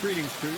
Greetings to you.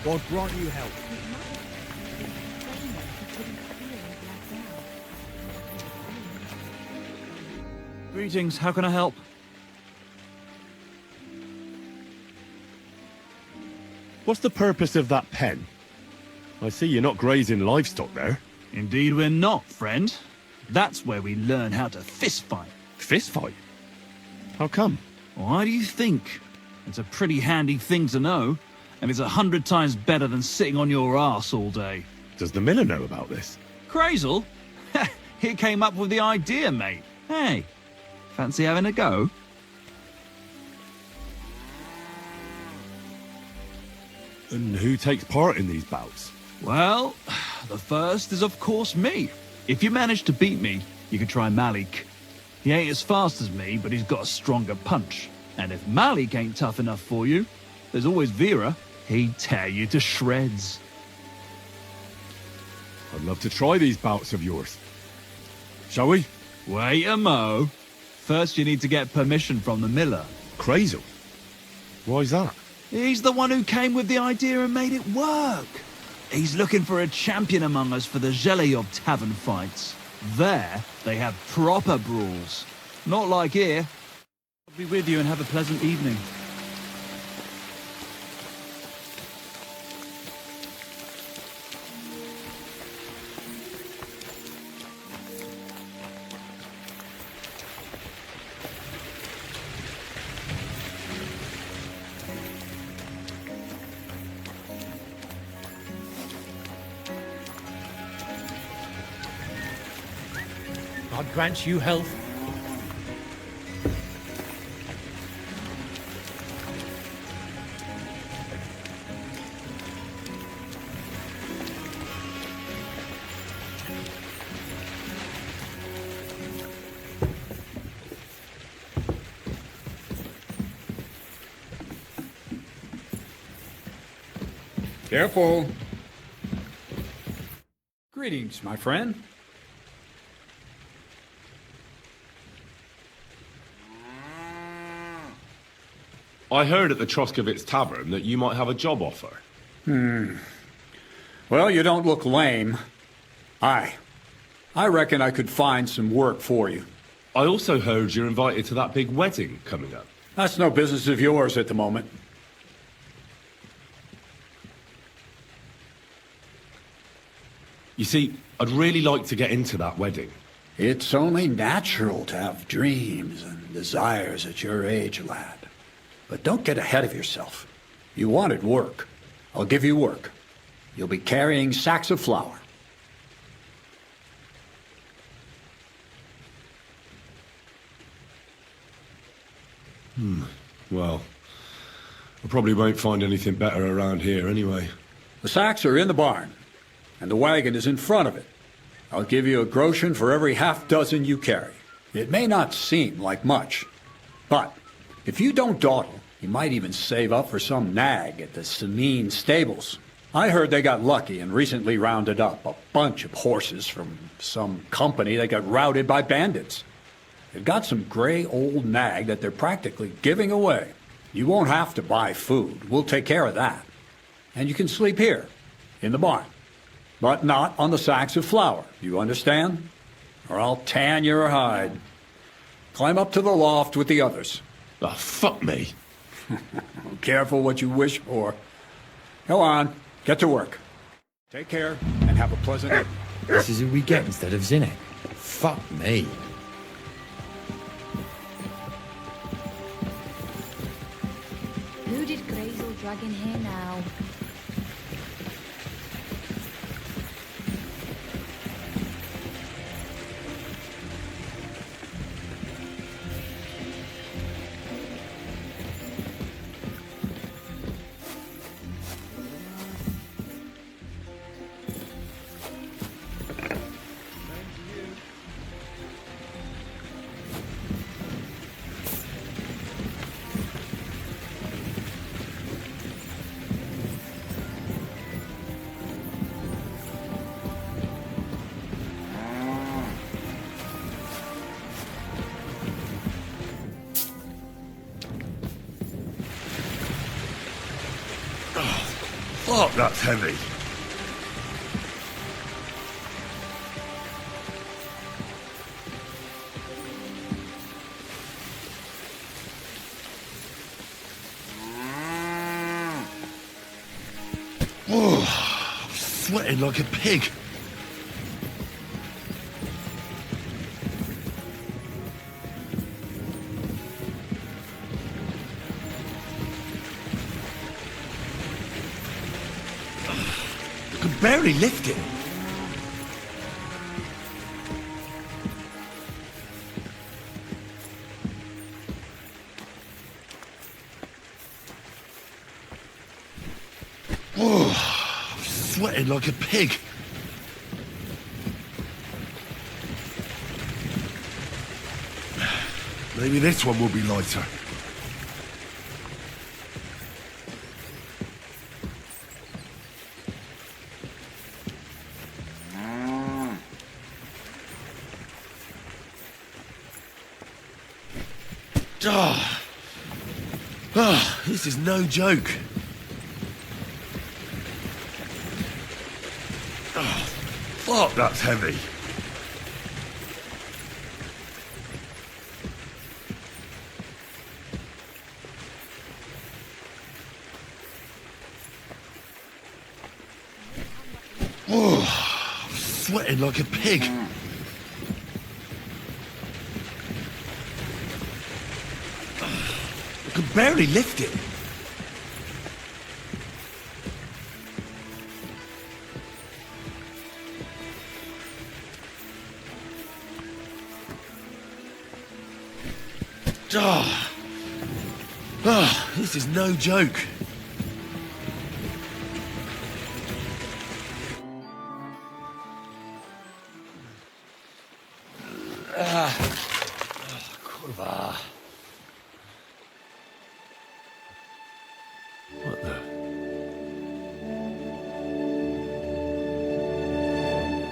God grant you help. Greetings, how can I help? What's the purpose of that pen? I see you're not grazing livestock there. Indeed we're not, friend. That's where we learn how to fist fight. Fist fight? How come? Why do you think? It's a pretty handy thing to know, and it's 100 times better than sitting on your arse all day. Does the miller know about this? Crazel? He came up with the idea, mate. Hey, fancy having a go? And who takes part in these bouts? Well, the first is of course me. If you manage to beat me, you can try Malik. He ain't as fast as me, but he's got a stronger punch. And if Malik ain't tough enough for you, there's always Vera. He'd tear you to shreds. I'd love to try these bouts of yours. Shall we? Wait a mo. First you need to get permission from the miller. Crazel. Why's that? He's the one who came with the idea and made it work. He's looking for a champion among us for the Zheleyob tavern fights. There, they have proper brawls. Not like here. I'll be with you and have a pleasant evening. God grant you health. Careful. Greetings, my friend. I heard at the Troskovitz Tavern that you might have a job offer. Well, you don't look lame. I reckon I could find some work for you. I also heard you're invited to that big wedding coming up. That's no business of yours at the moment. You see, I'd really like to get into that wedding. It's only natural to have dreams and desires at your age, lad. But don't get ahead of yourself. You wanted work. I'll give you work. You'll be carrying sacks of flour. Well, I probably won't find anything better around here anyway. The sacks are in the barn, and the wagon is in front of it. I'll give you a groschen for every half dozen you carry. It may not seem like much, but if you don't dawdle, you might even save up for some nag at the Samine stables. I heard they got lucky and recently rounded up a bunch of horses from some company that got routed by bandits. They've got some gray old nag that they're practically giving away. You won't have to buy food. We'll take care of that. And you can sleep here, in the barn. But not on the sacks of flour, you understand? Or I'll tan your hide. Climb up to the loft with the others. Oh, fuck me. Careful what you wish for. Go on, get to work. Take care, and have a pleasant evening. This is who we get instead of Zinnik. Fuck me. Who did Grazel drag in here now? Fuck, that's heavy. Oh, I'm sweating like a pig. I could barely lift it. Oh, I'm sweating like a pig. Maybe this one will be lighter. Ah. This is no joke. Oh, fuck, that's heavy. Oh, I'm sweating like a pig. I can barely lift it. This is no joke. Kurwa. What the?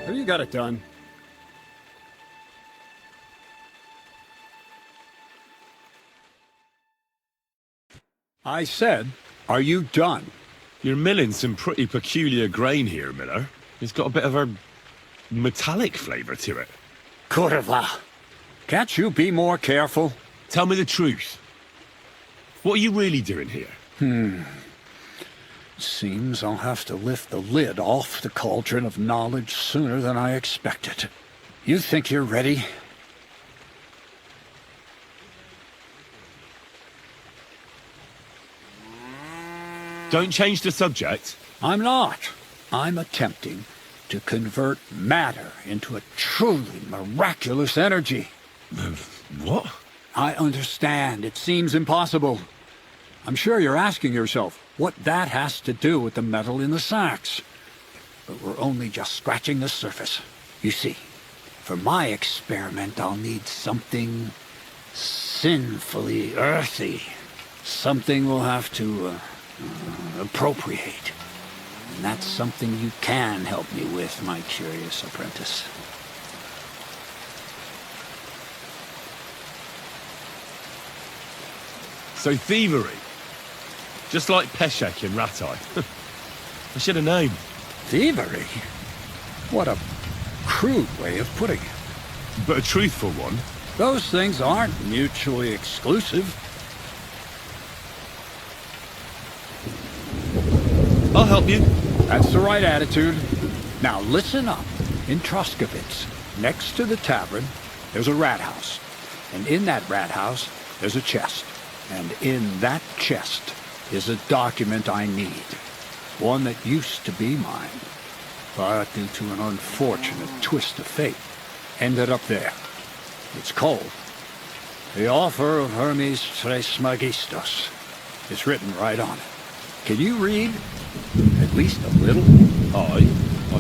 Have you got it done? I said, are you done? You're milling some pretty peculiar grain here, Miller. It's got a bit of a metallic flavour to it. Kurwa. Can't you be more careful? Tell me the truth. What are you really doing here? Seems I'll have to lift the lid off the cauldron of knowledge sooner than I expected. You think you're ready? Don't change the subject. I'm not. I'm attempting to convert matter into a truly miraculous energy. What? I understand. It seems impossible. I'm sure you're asking yourself what that has to do with the metal in the sacks. But we're only just scratching the surface. You see, for my experiment, I'll need something sinfully earthy. Something we'll have to appropriate. And that's something you can help me with, my curious apprentice. So thievery. Just like Peshek in Ratai. I should have known. Thievery? What a crude way of putting it. But a truthful one. Those things aren't mutually exclusive. I'll help you. That's the right attitude. Now listen up. In Troskovitz, next to the tavern, there's a rat house. And in that rat house, there's a chest. And in that chest is a document I need. One that used to be mine. But due to an unfortunate twist of fate, ended up there. It's called The Offer of Hermes Trismegistos. It's written right on it. Can you read? At least a little? I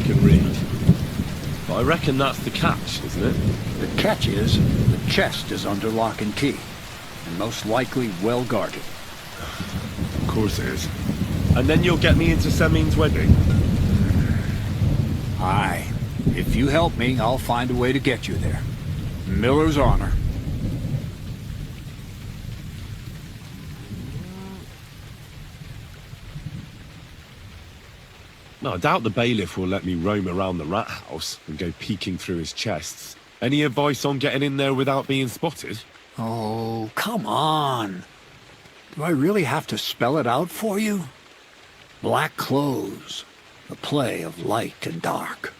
can read. But I reckon that's the catch, isn't it? The catch is, the chest is under lock and key. And most likely well guarded. Of course it is. And then you'll get me into Semin's wedding? Aye. If you help me, I'll find a way to get you there. Miller's honor. No, I doubt the bailiff will let me roam around the rat house and go peeking through his chests. Any advice on getting in there without being spotted? Oh, come on. Do I really have to spell it out for you? Black clothes, the play of light and dark.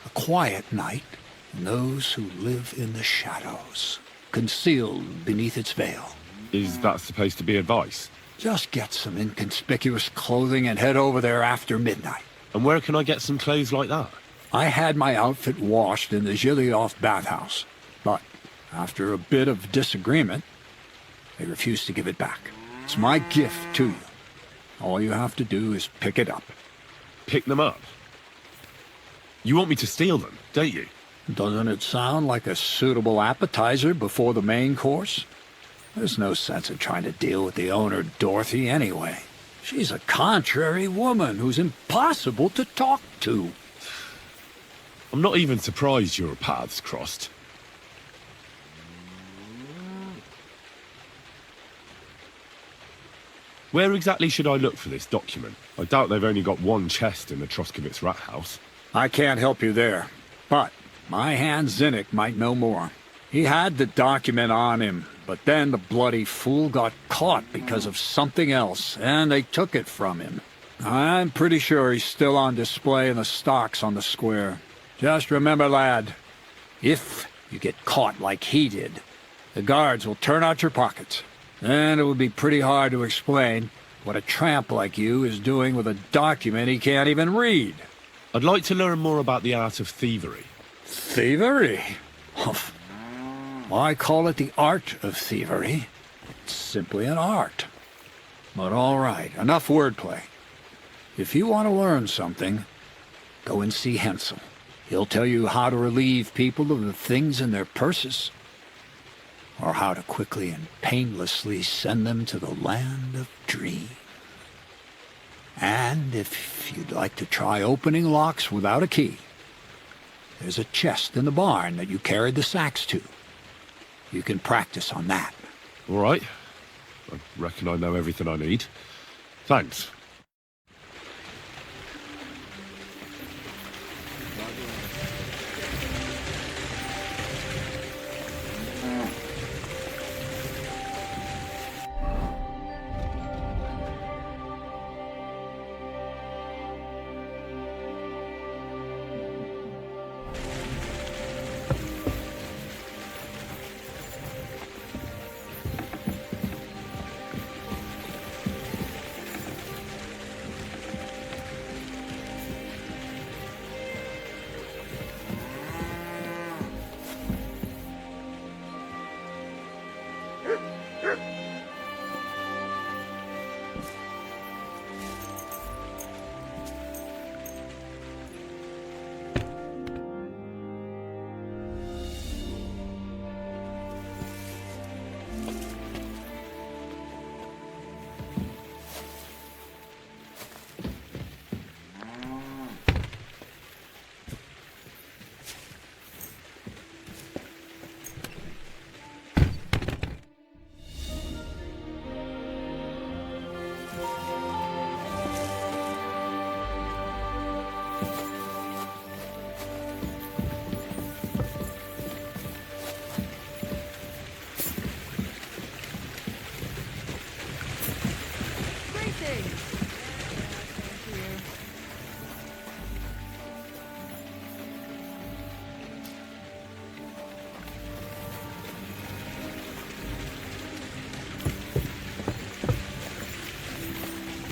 A quiet night, and those who live in the shadows, concealed beneath its veil. Is that supposed to be advice? Just get some inconspicuous clothing and head over there after midnight. And where can I get some clothes like that? I had my outfit washed in the Zhilyoff bathhouse, but after a bit of disagreement, they refused to give it back. It's my gift to you. All you have to do is pick it up. Pick them up? You want me to steal them, don't you? Doesn't it sound like a suitable appetizer before the main course? There's no sense in trying to deal with the owner, Dorothy, anyway. She's a contrary woman who's impossible to talk to. I'm not even surprised your paths crossed. Where exactly should I look for this document? I doubt they've only got one chest in the Troskovitz rat house. I can't help you there, but my hand Zinnik might know more. He had the document on him, but then the bloody fool got caught because of something else, and they took it from him. I'm pretty sure he's still on display in the stocks on the square. Just remember, lad, if you get caught like he did, the guards will turn out your pockets. And it would be pretty hard to explain what a tramp like you is doing with a document he can't even read. I'd like to learn more about the art of thievery. Thievery? Humph. Why call it the art of thievery? It's simply an art. But all right, enough wordplay. If you want to learn something, go and see Hensel. He'll tell you how to relieve people of the things in their purses, or how to quickly and painlessly send them to the land of dreams. And if you'd like to try opening locks without a key, there's a chest in the barn that you carried the sacks to. You can practice on that. All right. I reckon I know everything I need. Thanks.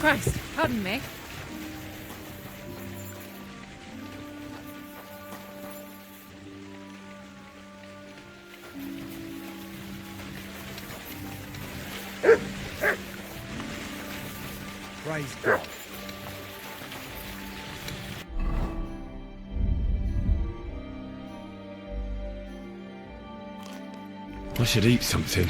Christ, pardon me. Praise God. I should eat something.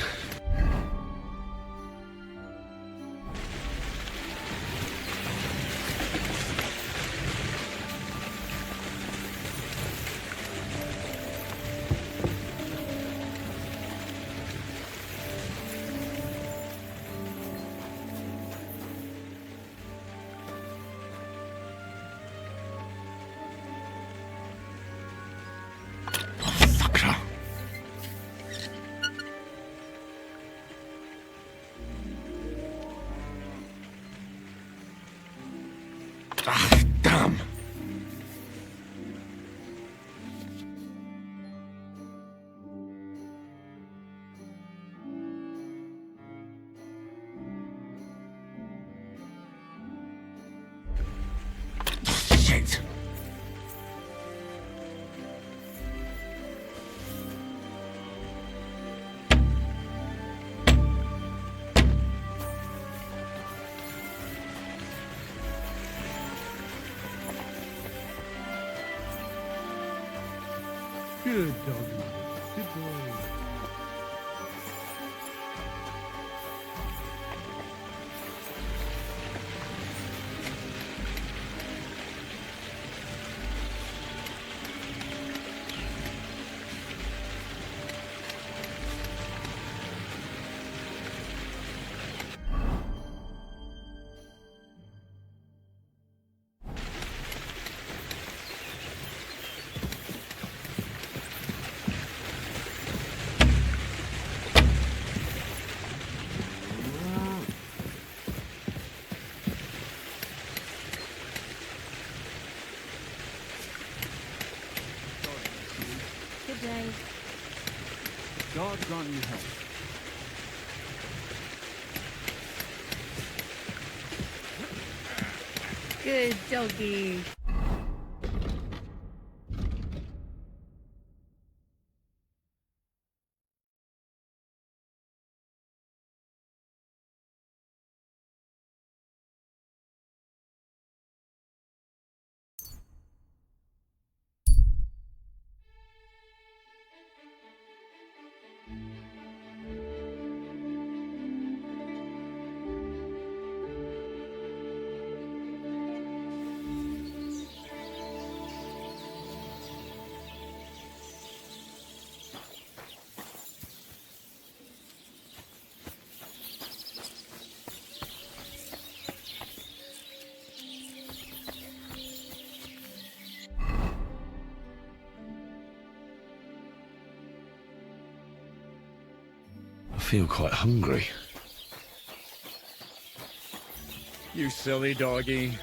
Ah, damn! Shit! Good dog. Good boy. today. God grant you health. Good doggy. I feel quite hungry. You silly doggy.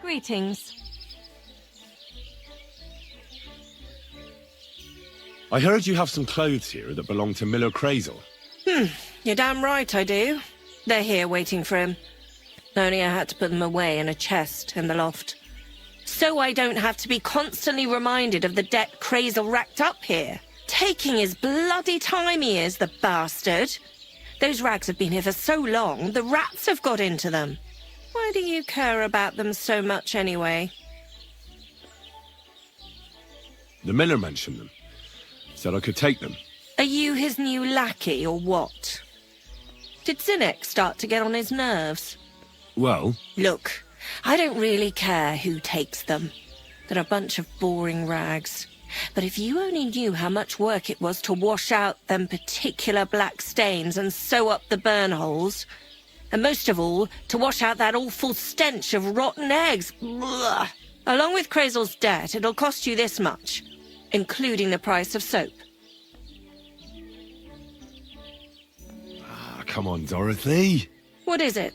Greetings. I heard you have some clothes here that belong to Miller Crazel. You're damn right I do. They're here waiting for him. Only I had to put them away in a chest in the loft. So I don't have to be constantly reminded of the debt Crazel racked up here. Taking his bloody time he is, the bastard. Those rags have been here for so long, the rats have got into them. Why do you care about them so much anyway? The miller mentioned them. Said I could take them. Are you his new lackey or what? Did Zinnek start to get on his nerves? Well, Look, I don't really care who takes them. They're a bunch of boring rags. But if you only knew how much work it was to wash out them particular black stains and sew up the burn holes, and most of all, to wash out that awful stench of rotten eggs, blah. Along with Crazel's debt, it'll cost you this much, including the price of soap. come on, Dorothy. What is it?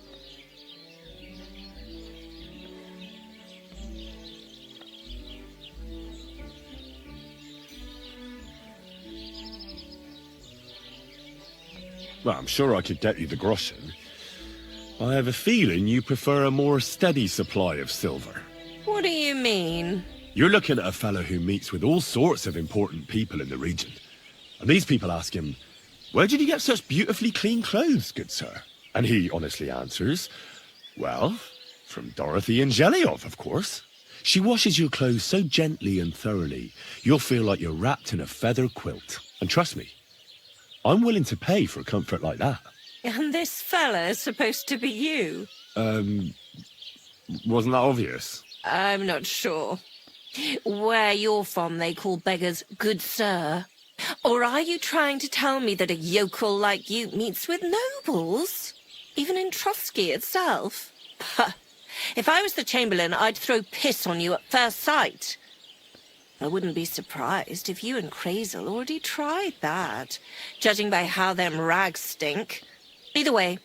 Well, I'm sure I could get you the groschen. I have a feeling you prefer a more steady supply of silver. What do you mean? You're looking at a fellow who meets with all sorts of important people in the region. And these people ask him, "Where did you get such beautifully clean clothes, good sir?" And he honestly answers, "Well, from Dorothy and Jelyov, of course. She washes your clothes so gently and thoroughly, you'll feel like you're wrapped in a feather quilt. And trust me, I'm willing to pay for a comfort like that." And this fella's supposed to be you? Wasn't that obvious? I'm not sure. Where you're from, they call beggars good sir. Or are you trying to tell me that a yokel like you meets with nobles? Even in Trotsky itself? If I was the Chamberlain, I'd throw piss on you at first sight. I wouldn't be surprised if you and Crazel already tried that, judging by how them rags stink. Either way,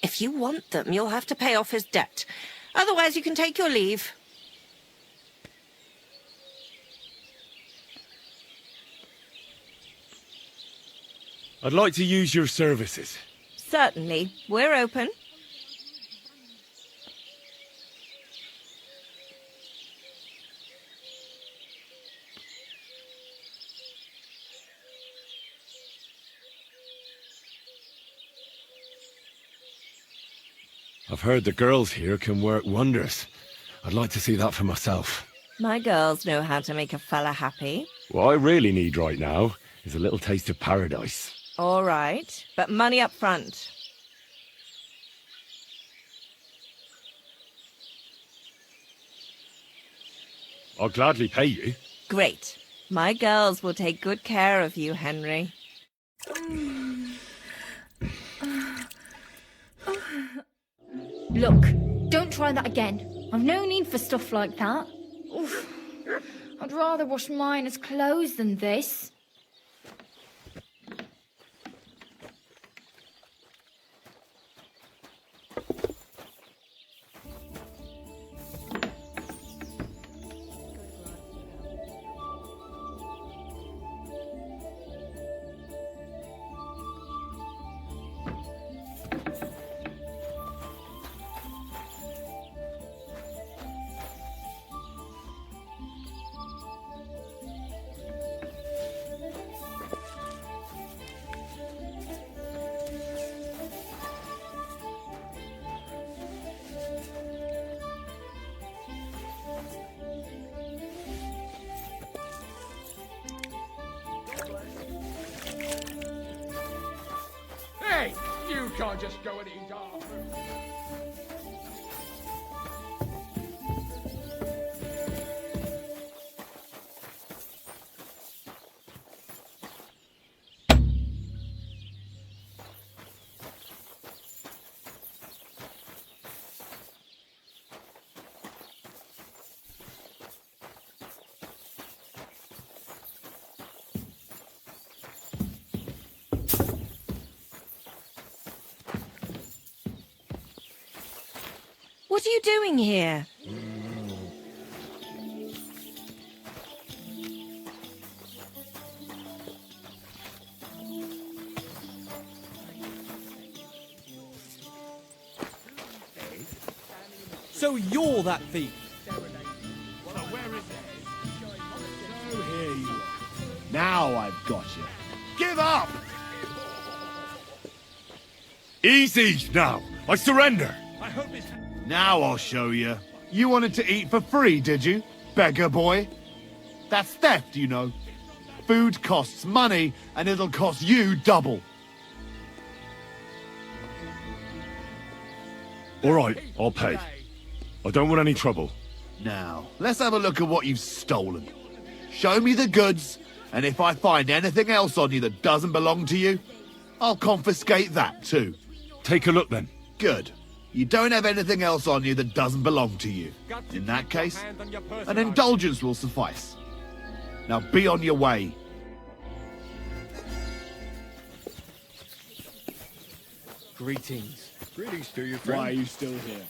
if you want them, you'll have to pay off his debt. Otherwise, you can take your leave. I'd like to use your services. Certainly. We're open. I've heard the girls here can work wonders. I'd like to see that for myself. My girls know how to make a fella happy. What I really need right now is a little taste of paradise. All right, but money up front. I'll gladly pay you. Great. My girls will take good care of you, Henry. Look, don't try that again. I've no need for stuff like that. Oof. I'd rather wash Miner's clothes than this. can't just go and eat our food. What are you doing here? So you're that thief? So here you are. Now I've got you. Give up! Easy now. I surrender. I hope this... Now I'll show you. You wanted to eat for free, did you? Beggar boy. That's theft, you know. Food costs money, and it'll cost you double. All right, I'll pay. I don't want any trouble. Now, let's have a look at what you've stolen. Show me the goods, and if I find anything else on you that doesn't belong to you, I'll confiscate that too. Take a look then. Good. You don't have anything else on you that doesn't belong to you. In that case, an indulgence will suffice. Now be on your way. Greetings. Greetings to you, Why friend. are you still here?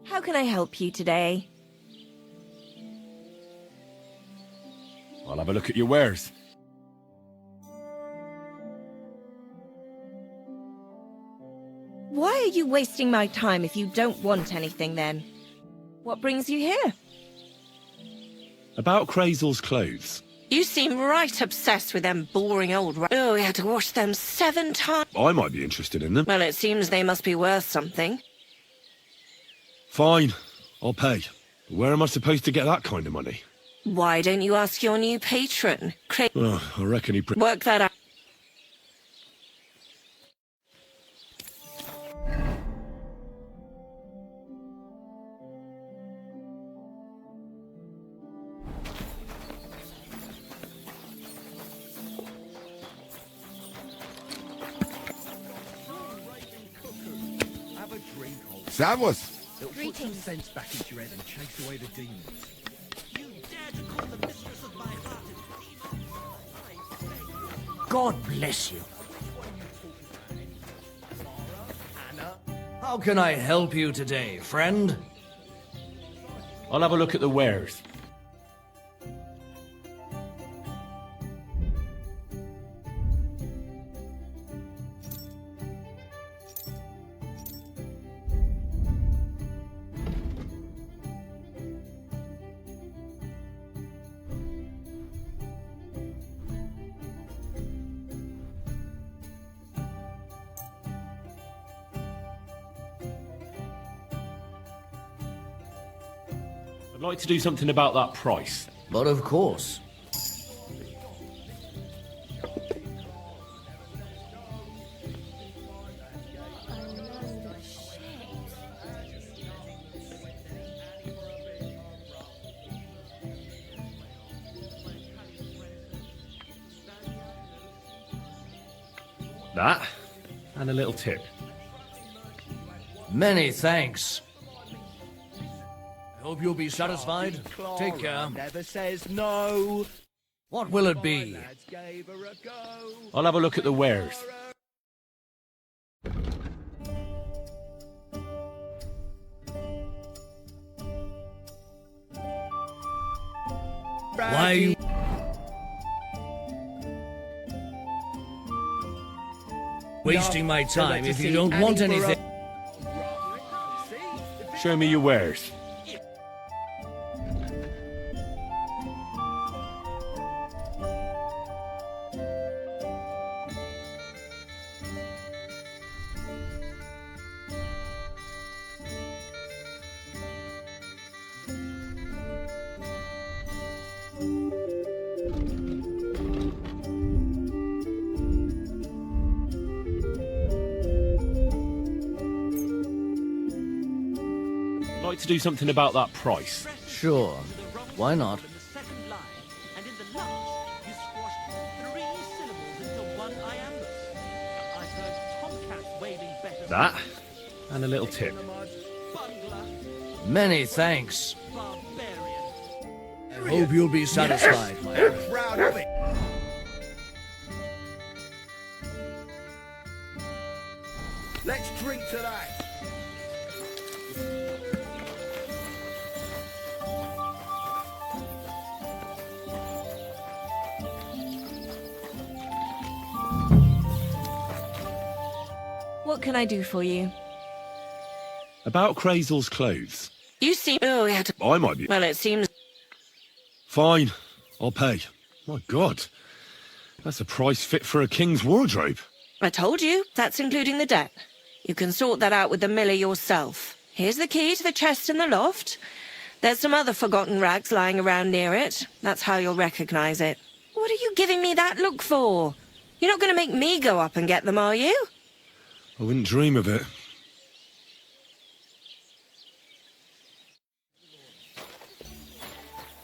How can I help you today? I'll have a look at your wares. Why are you wasting my time if you don't want anything then? What brings you here? About Crazel's clothes. You seem right obsessed with them boring old Oh, we had to wash them 7 times. I might be interested in them. Well, it seems they must be worth something. Fine, I'll pay. Where am I supposed to get that kind of money? Why don't you ask your new patron? Oh, I reckon he... Work that out. Have a drink, old. Servus. It'll put some sense back into your head and chase away the demons. God bless you. How can I help you today, friend? I'll have a look at the wares. I'd like to do something about that price. But of course. That, and a little tip. Many thanks. I hope you'll be satisfied. Take care. Never says no. What will it be? Lads gave her a go. I'll have a look at the wares. Why are you... wasting my time if you don't want anything? Show me your wares. to do something about that price? Sure. Why not? That, and a little tip. Many thanks. I hope you'll be satisfied, my friend. Let's drink to that. What can I do for you? About Crazel's clothes. You seem... Oh, we had to... I might be... Well, it seems... Fine, I'll pay. My God, that's a price fit for a king's wardrobe. I told you, that's including the debt. You can sort that out with the miller yourself. Here's the key to the chest in the loft. There's some other forgotten rags lying around near it. That's how you'll recognize it. What are you giving me that look for? You're not going to make me go up and get them, are you? I wouldn't dream of it.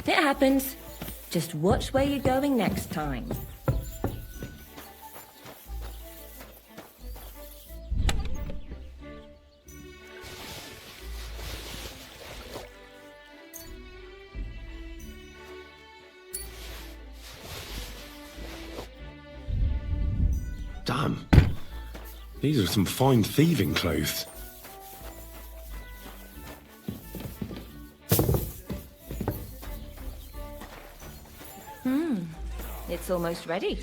It happens. Just watch where you're going next time. Damn. These are some fine thieving clothes. It's almost ready.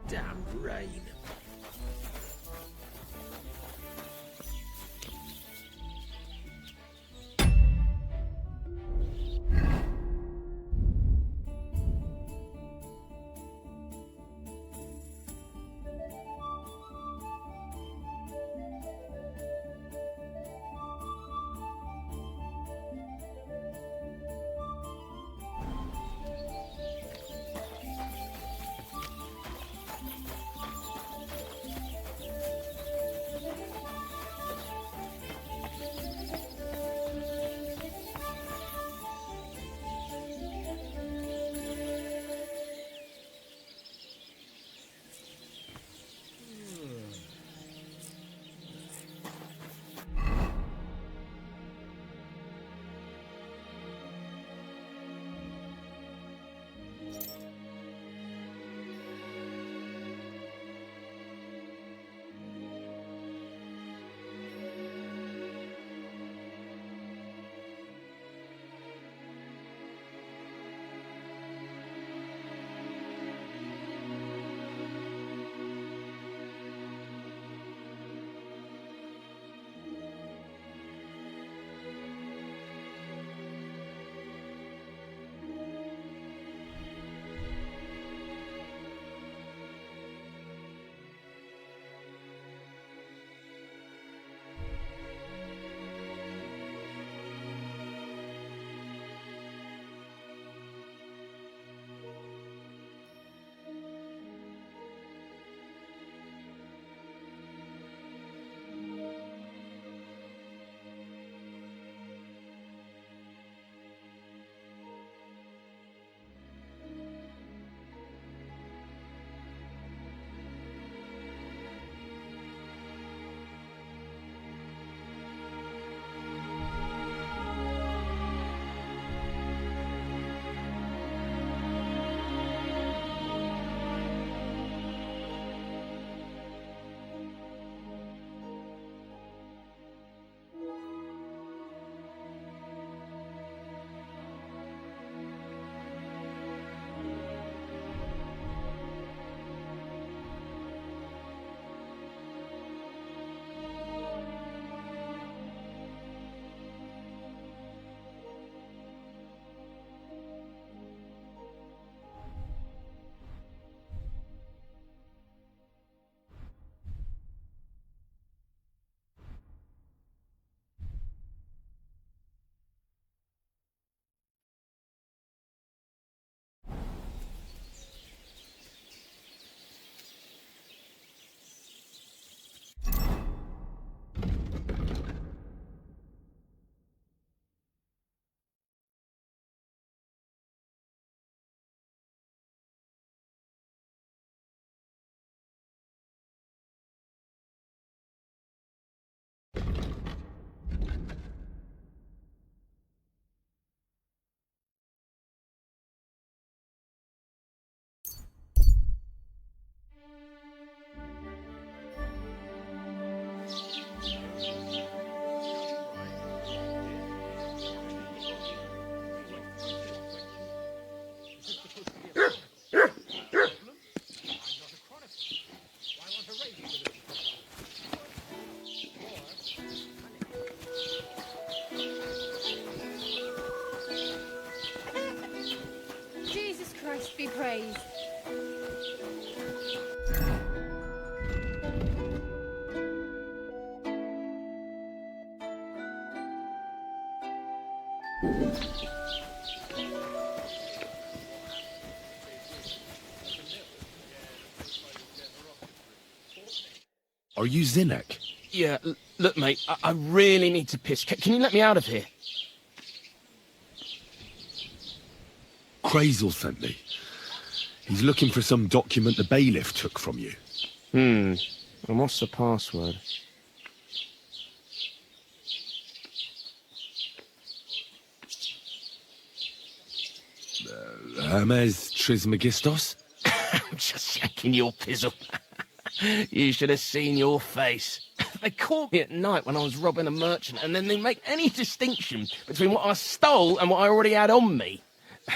Damn rain. be praised. Are you Zinnek? Yeah, look, mate, I really need to piss. Can you let me out of here? Crazel sent me. He's looking for some document the bailiff took from you. And what's the password? Hermes Trismegistos? I'm just shaking your pizzle. You should have seen your face. They caught me at night when I was robbing a merchant, and then they make any distinction between what I stole and what I already had on me.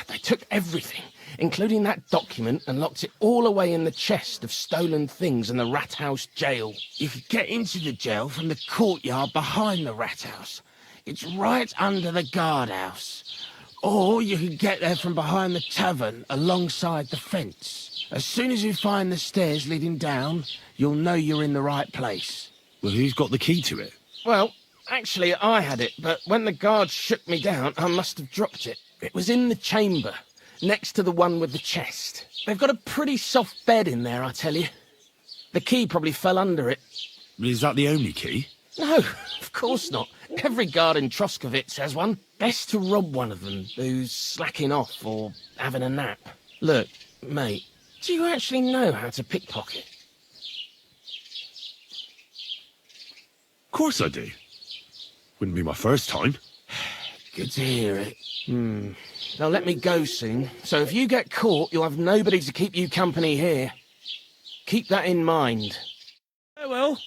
They took everything, including that document, and locked it all away in the chest of stolen things in the Rat House jail. You could get into the jail from the courtyard behind the Rat House. It's right under the guardhouse. Or you could get there from behind the tavern, alongside the fence. As soon as you find the stairs leading down, you'll know you're in the right place. Well, who's got the key to it? Well, actually, I had it, but when the guards shook me down, I must have dropped it. It was in the chamber, next to the one with the chest. They've got a pretty soft bed in there, I tell you. The key probably fell under it. Is that the only key? No, of course not. Every guard in Troskovitz has one. Best to rob one of them who's slacking off or having a nap. Look, mate, do you actually know how to pickpocket? Of course I do. Wouldn't be my first time. Good to hear it. They'll let me go soon, so if you get caught, you'll have nobody to keep you company here. Keep that in mind. Farewell.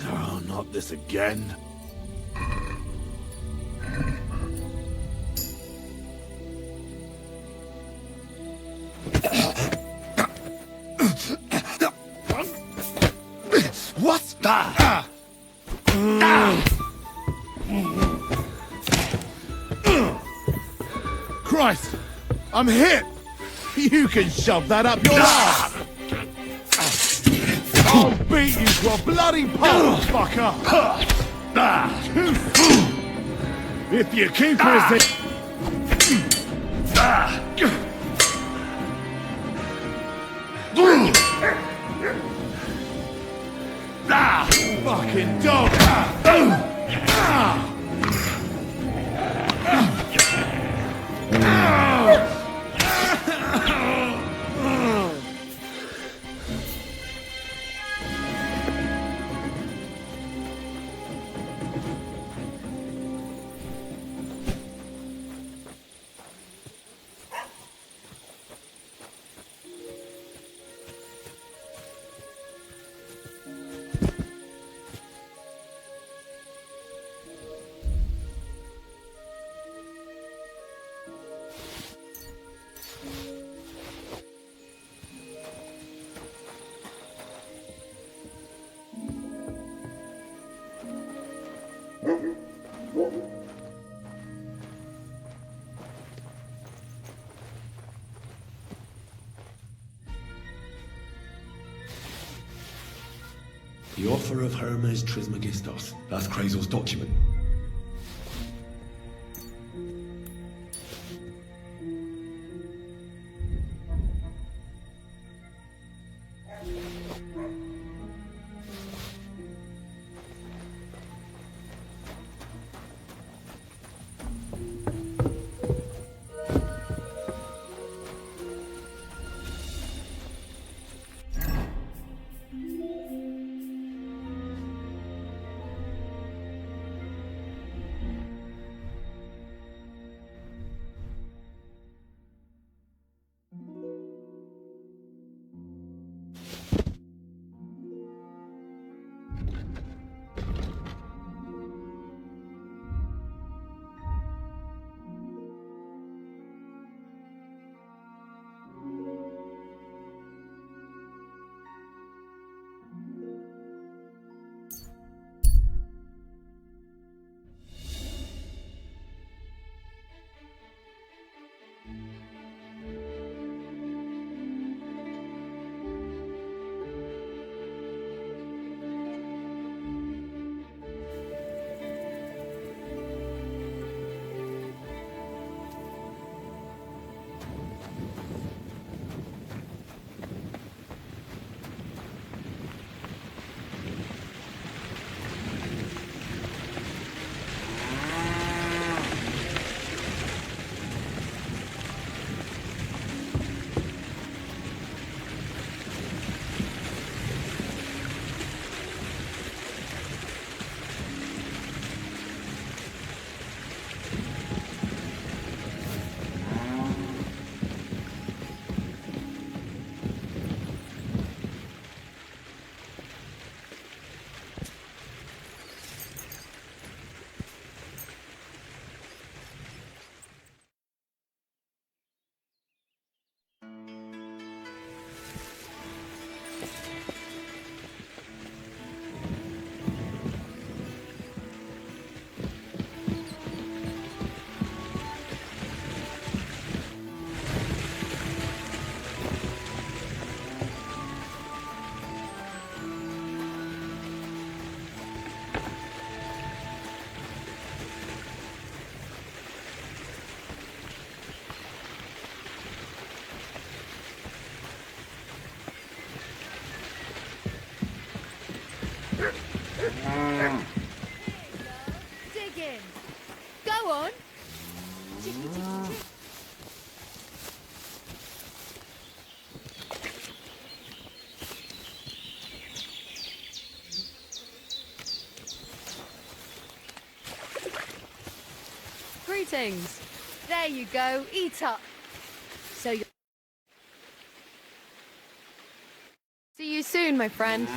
Oh, not this again. What? Christ! I'm hit! You can shove that up your ass! I'll beat you to a bloody pulp, fucker! If you keep resisting... Fucking dog! The offer of Hermes Trismegistos. That's Crazel's document. Dig in. Go on. Greetings. There you go. Eat up. So you. See you soon, my friend.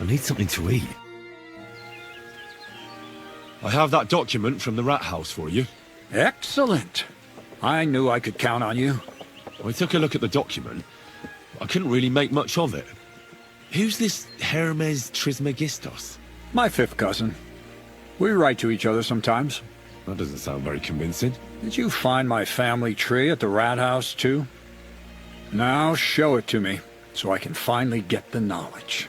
I need something to eat. I have that document from the rat house for you. Excellent. I knew I could count on you. I took a look at the document. I couldn't really make much of it. Who's this Hermes Trismegistos? My fifth cousin. We write to each other sometimes. That doesn't sound very convincing. Did you find my family tree at the rat house, too? Now show it to me, so I can finally get the knowledge.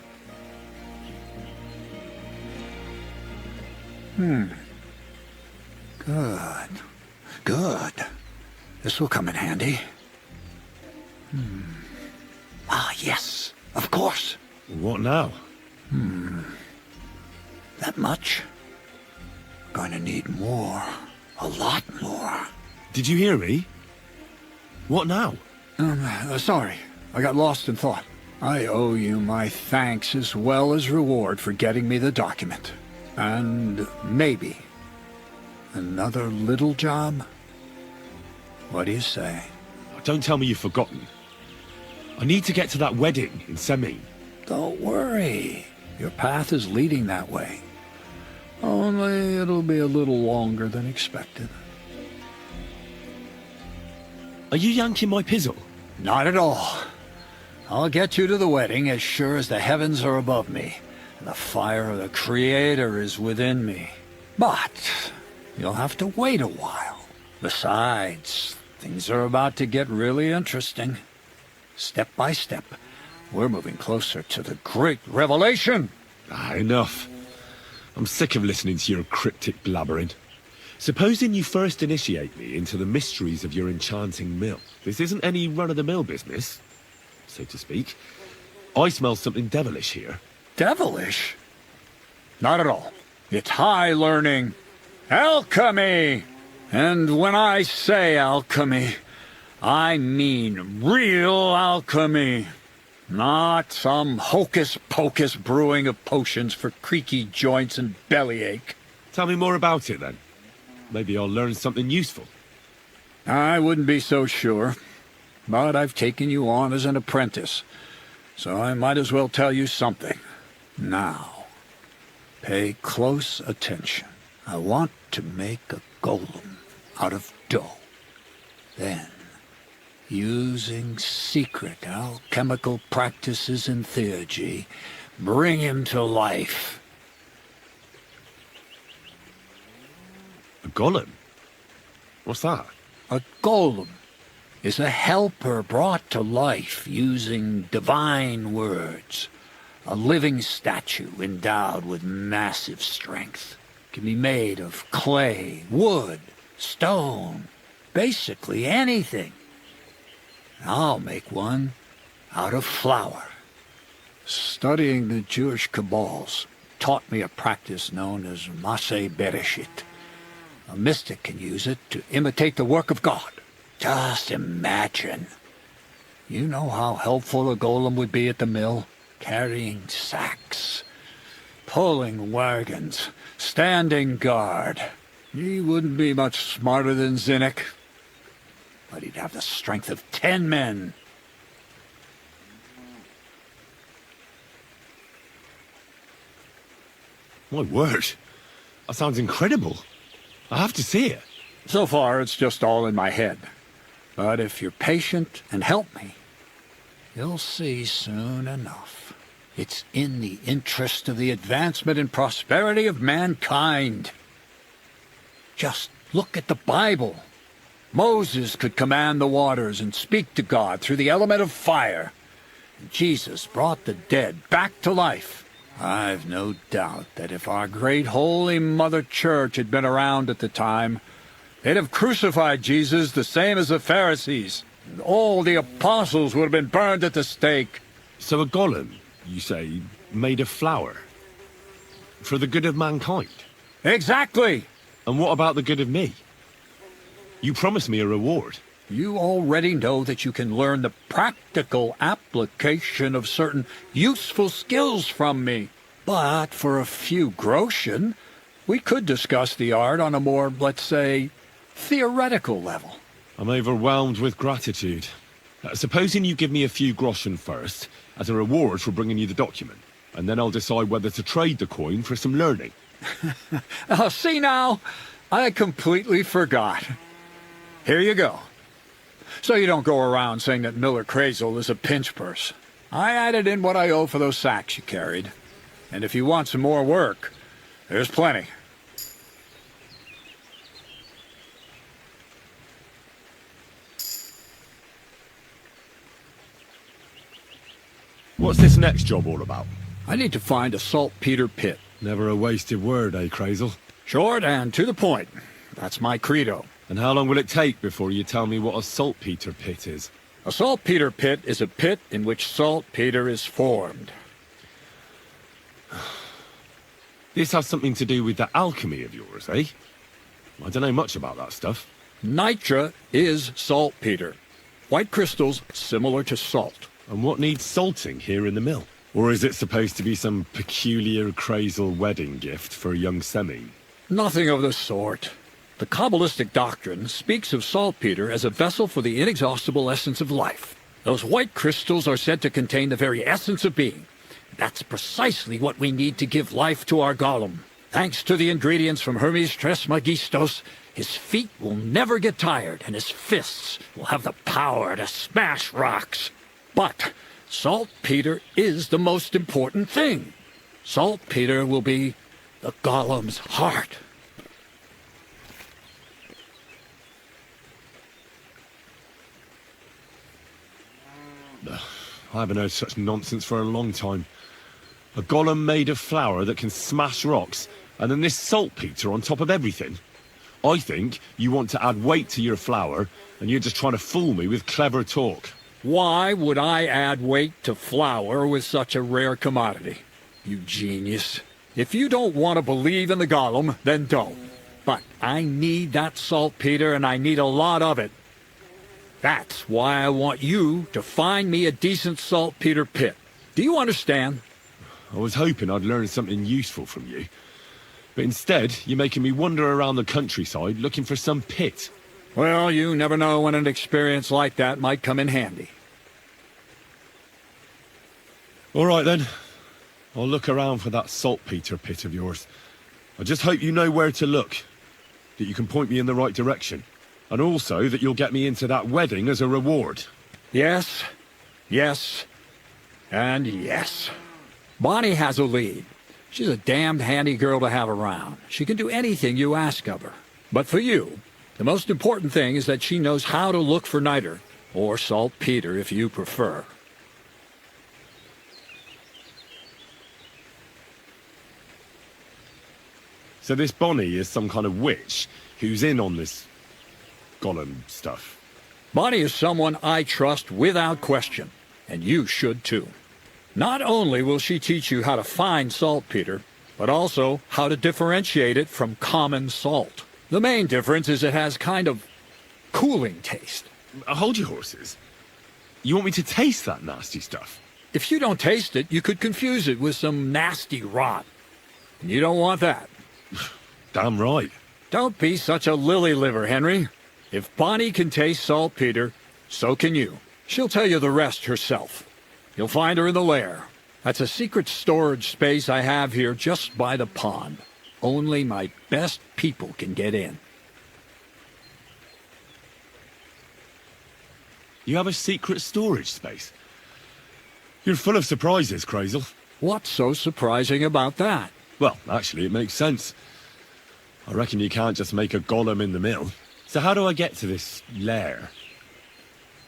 Good. Good. This will come in handy. Ah, yes. Of course. What now? That much? Going to need more. A lot more. Did you hear me? What now? Sorry. I got lost in thought. I owe you my thanks as well as reward for getting me the document. And maybe another little job? What do you say? Don't tell me you've forgotten. I need to get to that wedding in Semin. Don't worry. Your path is leading that way. Only it'll be a little longer than expected. Are you yanking my pizzle? Not at all. I'll get you to the wedding as sure as the heavens are above me, and the fire of the Creator is within me. But you'll have to wait a while. Besides, things are about to get really interesting. Step by step, we're moving closer to the great revelation. Enough. I'm sick of listening to your cryptic blabbering. Supposing you first initiate me into the mysteries of your enchanting mill. This isn't any run-of-the-mill business, so to speak. I smell something devilish here. Devilish? Not at all. It's high learning. Alchemy! And when I say alchemy, I mean real alchemy. Not some hocus-pocus brewing of potions for creaky joints and bellyache. Tell me more about it, then. Maybe I'll learn something useful. I wouldn't be so sure. But I've taken you on as an apprentice, so I might as well tell you something. Now, pay close attention. I want to make a golem out of dough. Then, using secret alchemical practices in theurgy, bring him to life. A golem? What's that? A golem is a helper brought to life using divine words. A living statue endowed with massive strength. Can be made of clay, wood, stone, basically anything. I'll make one out of flour. Studying the Jewish Kabbals, taught me a practice known as Masse Bereshit. A mystic can use it to imitate the work of God. Just imagine. You know how helpful a golem would be at the mill? Carrying sacks, pulling wagons, standing guard. He wouldn't be much smarter than Zinnik, but he'd have the strength of 10 men. My word. That sounds incredible. I have to see it. So far, it's just all in my head. But if you're patient and help me, you'll see soon enough. It's in the interest of the advancement and prosperity of mankind. Just look at the Bible. Moses could command the waters and speak to God through the element of fire. And Jesus brought the dead back to life. I've no doubt that if our great Holy Mother Church had been around at the time, they'd have crucified Jesus the same as the Pharisees. And all the apostles would have been burned at the stake. So a golem, you say, made of flour? For the good of mankind? Exactly! And what about the good of me? You promised me a reward. You already know that you can learn the practical application of certain useful skills from me. But for a few groschen, we could discuss the art on a more, let's say, theoretical level. I'm overwhelmed with gratitude. Supposing you give me a few groschen first, as a reward for bringing you the document, and then I'll decide whether to trade the coin for some learning. Oh, see now, I completely forgot. Here you go. So you don't go around saying that Miller Crazel is a pinch purse. I added in what I owe for those sacks you carried. And if you want some more work, there's plenty. What's this next job all about? I need to find a saltpeter pit. Never a wasted word, eh, Crazel? Short and to the point. That's my credo. And how long will it take before you tell me what a saltpeter pit is? A saltpeter pit is a pit in which saltpeter is formed. This has something to do with that alchemy of yours, eh? I don't know much about that stuff. Nitra is saltpeter. White crystals similar to salt. And what needs salting here in the mill? Or is it supposed to be some peculiar Crazel wedding gift for a young Semi? Nothing of the sort. The Kabbalistic doctrine speaks of saltpeter as a vessel for the inexhaustible essence of life. Those white crystals are said to contain the very essence of being. That's precisely what we need to give life to our golem. Thanks to the ingredients from Hermes Trismegistos, his feet will never get tired, and his fists will have the power to smash rocks. But saltpeter is the most important thing. Saltpeter will be the golem's heart. I haven't heard such nonsense for a long time. A golem made of flour that can smash rocks, and then this saltpeter on top of everything. I think you want to add weight to your flour, and you're just trying to fool me with clever talk. Why would I add weight to flour with such a rare commodity? You genius. If you don't want to believe in the golem, then don't. But I need that saltpeter, and I need a lot of it. That's why I want you to find me a decent saltpeter pit. Do you understand? I was hoping I'd learn something useful from you. But instead, you're making me wander around the countryside looking for some pit. Well, you never know when an experience like that might come in handy. All right, then. I'll look around for that saltpeter pit of yours. I just hope you know where to look, that you can point me in the right direction, and also that you'll get me into that wedding as a reward. Yes, yes, and yes. Bonnie has a lead. She's a damned handy girl to have around. She can do anything you ask of her. But for you, the most important thing is that she knows how to look for niter, or saltpeter if you prefer. So this Bonnie is some kind of witch who's in on this golem stuff. Bonnie is someone I trust without question, and you should too. Not only will she teach you how to find saltpeter, but also how to differentiate it from common salt. The main difference is it has kind of cooling taste. Hold your horses. You want me to taste that nasty stuff? If you don't taste it, you could confuse it with some nasty rot. And you don't want that. Damn right. Don't be such a lily liver, Henry. If Bonnie can taste saltpeter, so can you. She'll tell you the rest herself. You'll find her in the lair. That's a secret storage space I have here just by the pond. Only my best people can get in. You have a secret storage space? You're full of surprises, Crazel. What's so surprising about that? Well, actually, it makes sense. I reckon you can't just make a golem in the mill. So how do I get to this lair?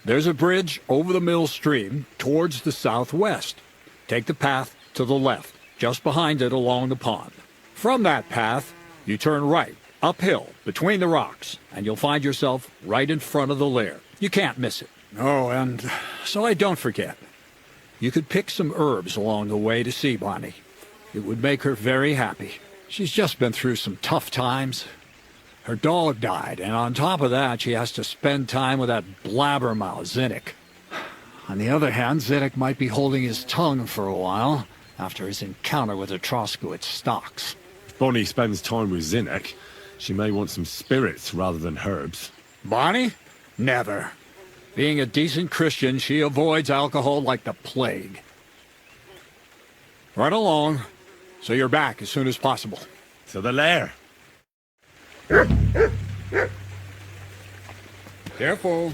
There's a bridge over the mill stream towards the southwest. Take the path to the left, just behind it along the pond. From that path, you turn right, uphill, between the rocks, and you'll find yourself right in front of the lair. You can't miss it. Oh, and so I don't forget. You could pick some herbs along the way to see Bonnie. It would make her very happy. She's just been through some tough times. Her dog died, and on top of that, she has to spend time with that blabbermouth Zinnik. On the other hand, Zinnik might be holding his tongue for a while after his encounter with the Troskowitz stocks. If Bonnie spends time with Zinnik, she may want some spirits rather than herbs. Bonnie? Never. Being a decent Christian, she avoids alcohol like the plague. Right along, so you're back as soon as possible. To the lair. Careful.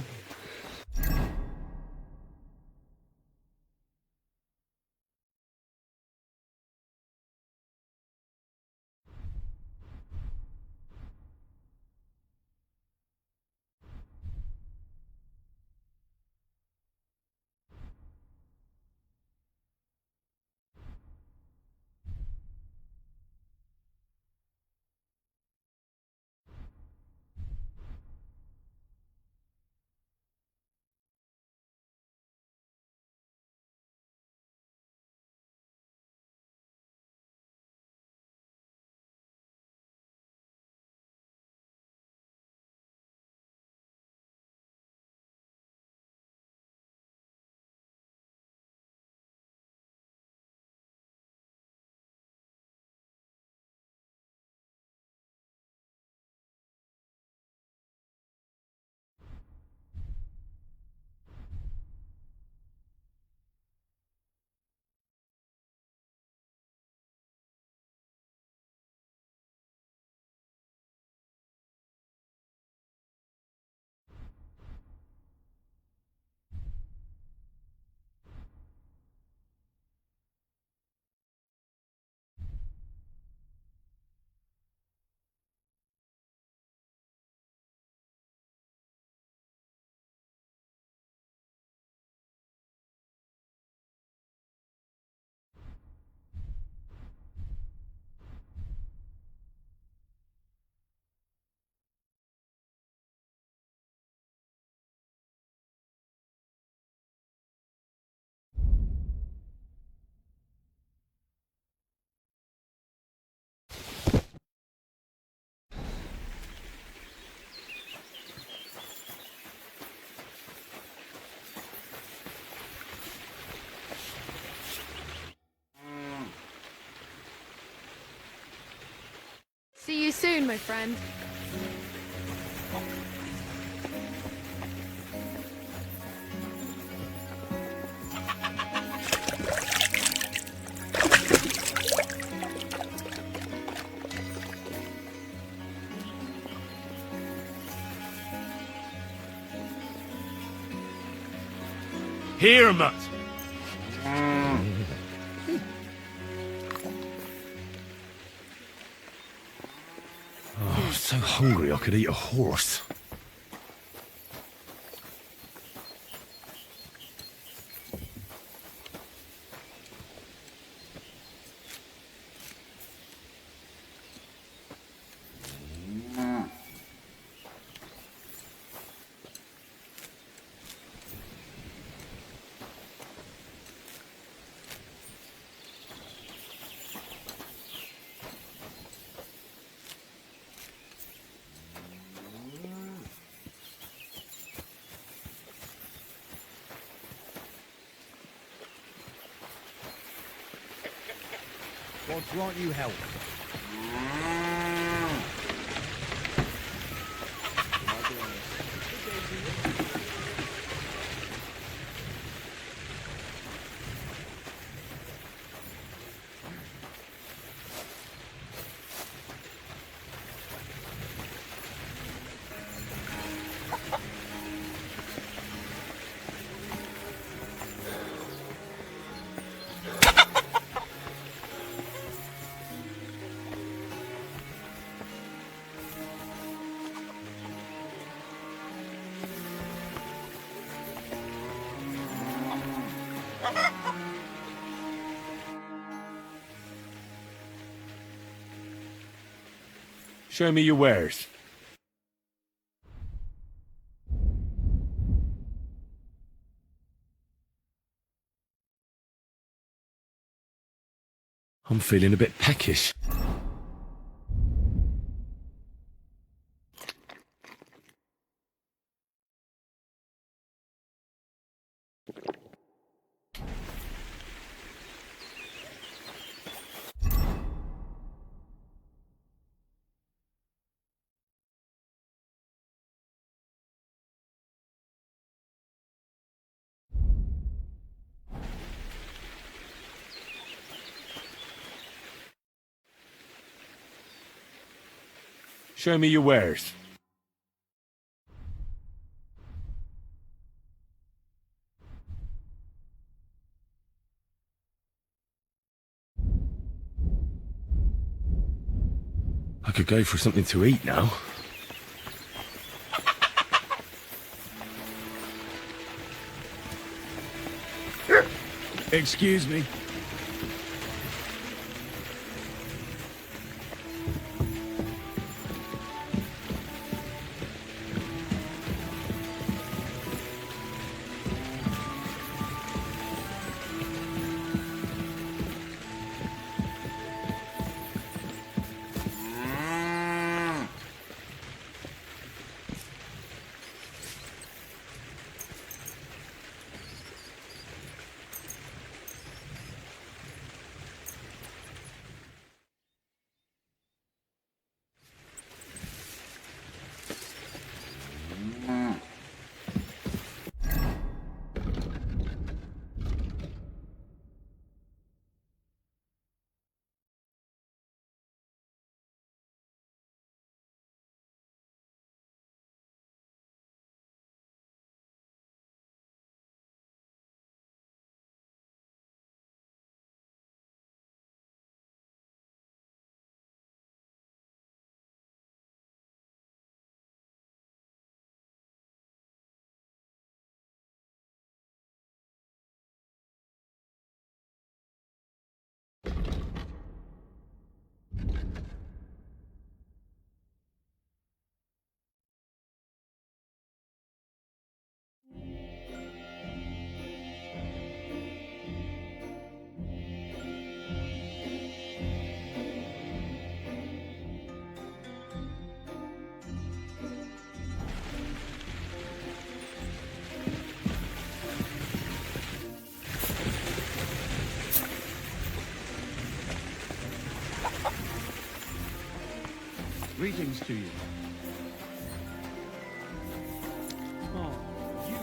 See you soon, my friend. Here, Mutt. Oh, so hungry I could eat a horse. God grant you help. Show me your wares. I'm feeling a bit peckish. Show me your wares. I could go for something to eat now. Excuse me. Greetings to you. Oh, you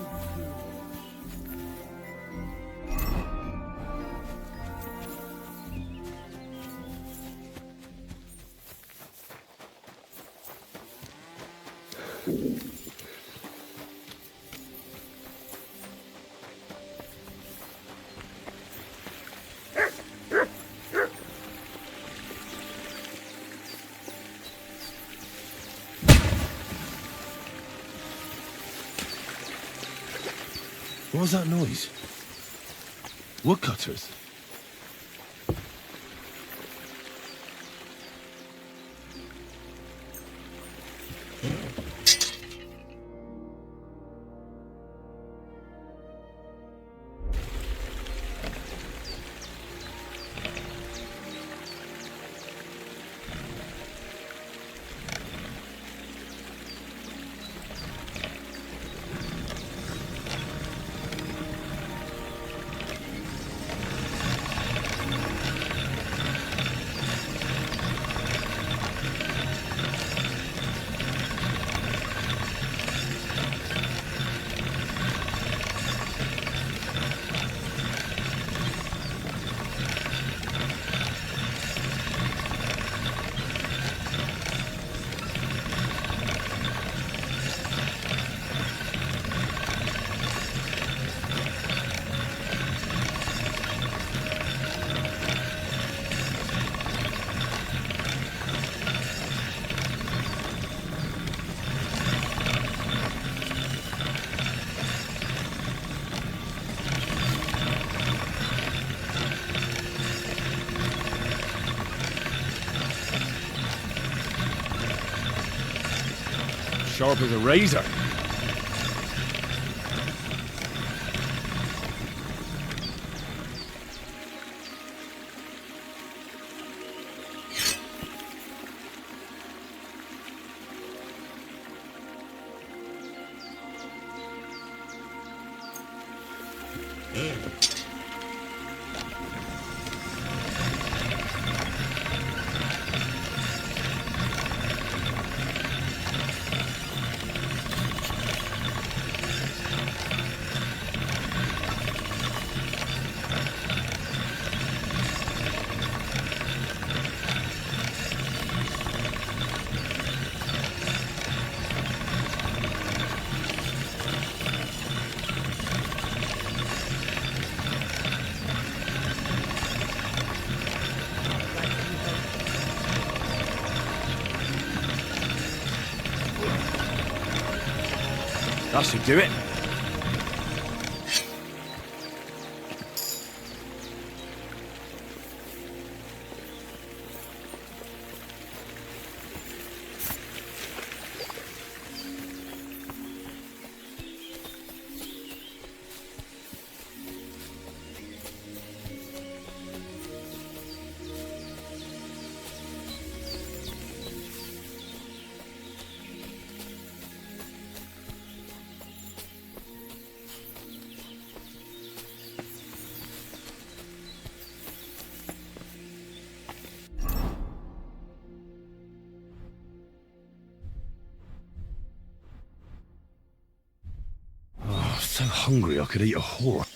What was that noise? Woodcutters? sharp as a razor. That should do it. So hungry I could eat a horse.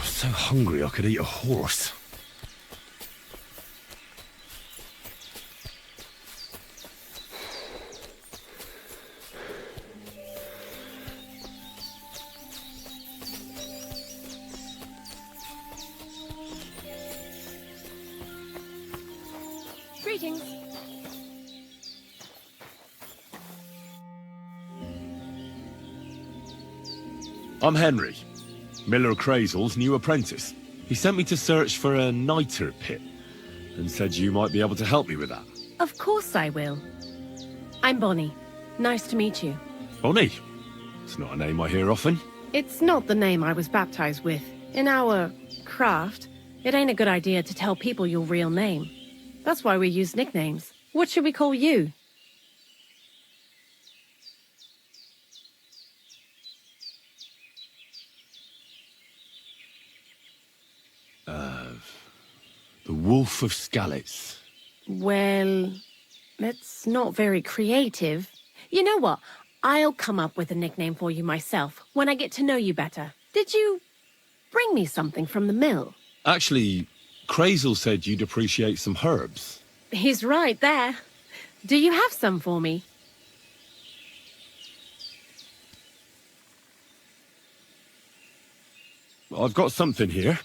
So hungry I could eat a horse. Greetings. I'm Henry, Miller Crazel's new apprentice. He sent me to search for a niter pit and said you might be able to help me with that. Of course I will. I'm Bonnie. Nice to meet you. Bonnie? It's not a name I hear often. It's not the name I was baptized with. In our craft, it ain't a good idea to tell people your real name. That's why we use nicknames. What should we call you? The Wolf of Skalitz. Well, it's not very creative. You know what? I'll come up with a nickname for you myself when I get to know you better. Did you bring me something from the mill? Actually, Crazel said you'd appreciate some herbs. He's right there. Do you have some for me? I've got something here.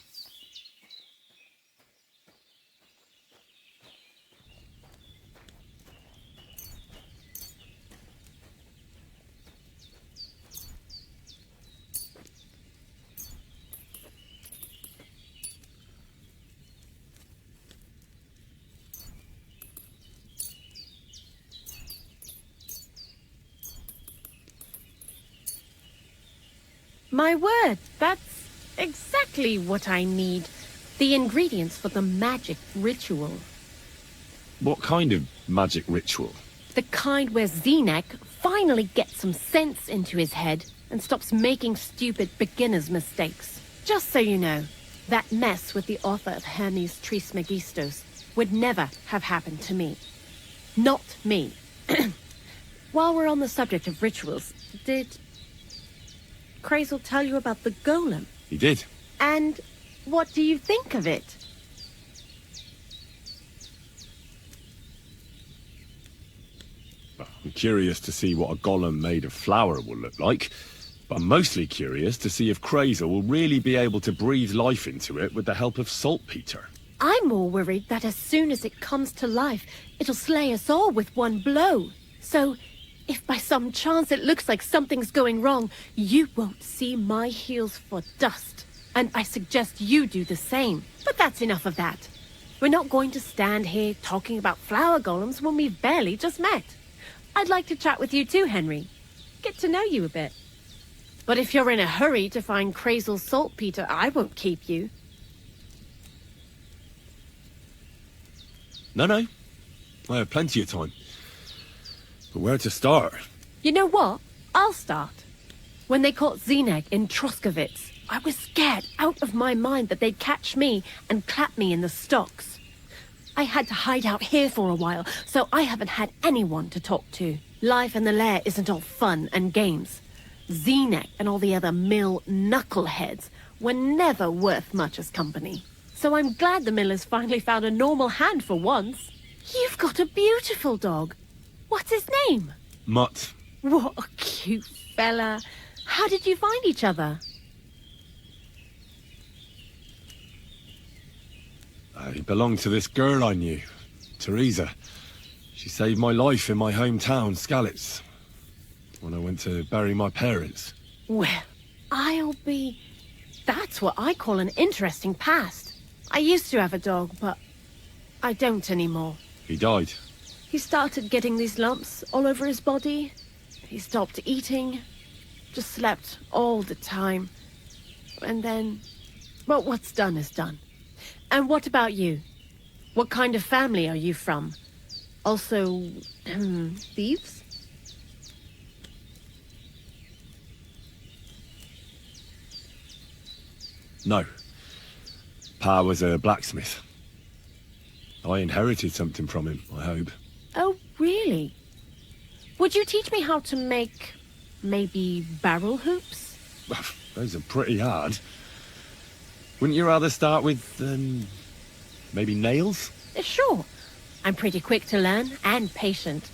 My word, that's exactly what I need. The ingredients for the magic ritual. What kind of magic ritual? The kind where Zenek finally gets some sense into his head and stops making stupid beginner's mistakes. Just so you know, That mess with the author of Hermes Trismegistos would never have happened to me. Not me. While we're on the subject of rituals, did Crazel tell you about the golem? He did. And what do you think of it? I'm curious to see what a golem made of flour will look like, but I'm mostly curious to see if Crazel will really be able to breathe life into it with the help of saltpeter. I'm more worried that as soon as it comes to life, it'll slay us all with one blow. So, if by some chance it looks like something's going wrong, you won't see my heels for dust. And I suggest you do the same. But that's enough of that. We're not going to stand here talking about flower golems when we've barely just met. I'd like to chat with you too, Henry. Get to know you a bit. But if you're in a hurry to find Crazel's saltpeter, I won't keep you. No. I have plenty of time. But where to start? You know what? I'll start. When they caught Zeneg in Troskovitz, I was scared out of my mind that they'd catch me and clap me in the stocks. I had to hide out here for a while, so I haven't had anyone to talk to. Life in the lair isn't all fun and games. Zeneg and all the other mill knuckleheads were never worth much as company. So I'm glad the miller's finally found a normal hand for once. You've got a beautiful dog. What's his name? Mutt. What a cute fella. How did you find each other? He belonged to this girl I knew, Teresa. She saved my life in my hometown, Skalitz, when I went to bury my parents. Well, that's what I call an interesting past. I used to have a dog, but I don't anymore. He died. He started getting these lumps all over his body. He stopped eating, just slept all the time. And then, well, what's done is done. And what about you? What kind of family are you from? Also, thieves? No. Pa was a blacksmith. I inherited something from him, I hope. Oh, really? Would you teach me how to make, maybe, barrel hoops? Those are pretty hard. Wouldn't you rather start with, maybe nails? Sure. I'm pretty quick to learn and patient.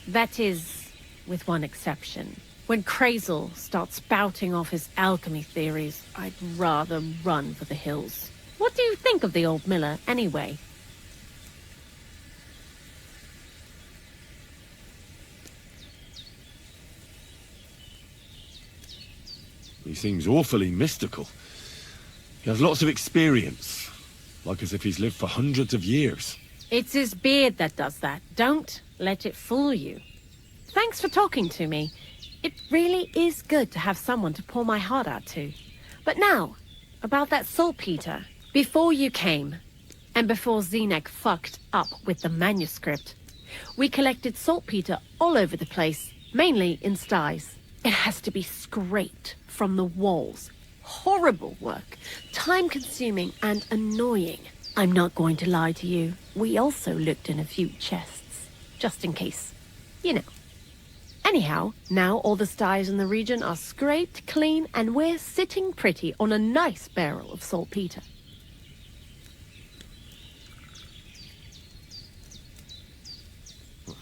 That is, with one exception. When Crazel starts spouting off his alchemy theories, I'd rather run for the hills. What do you think of the old miller, anyway? He seems awfully mystical. He has lots of experience, like as if he's lived for hundreds of years. It's his beard that does that. Don't let it fool you. Thanks for talking to me. It really is good to have someone to pour my heart out to. But now, about that saltpeter. Before you came, and before Zeneg fucked up with the manuscript, we collected saltpeter all over the place, mainly in sties. It has to be scraped from the walls. Horrible work, time-consuming and annoying. I'm not going to lie to you. We also looked in a few chests, just in case. You know. Anyhow, now all the sties in the region are scraped clean and we're sitting pretty on a nice barrel of saltpeter.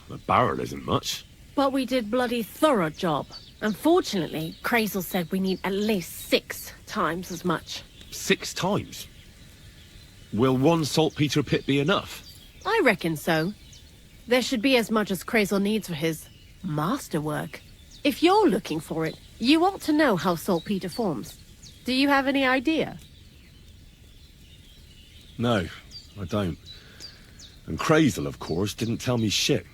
The barrel isn't much. But we did bloody thorough job. Unfortunately, Crazel said we need at least 6 times as much. 6 times? Will one saltpeter pit be enough? I reckon so. There should be as much as Crazel needs for his masterwork. If you're looking for it, you ought to know how saltpeter forms. Do you have any idea? No, I don't. And Crazel, of course, didn't tell me shit.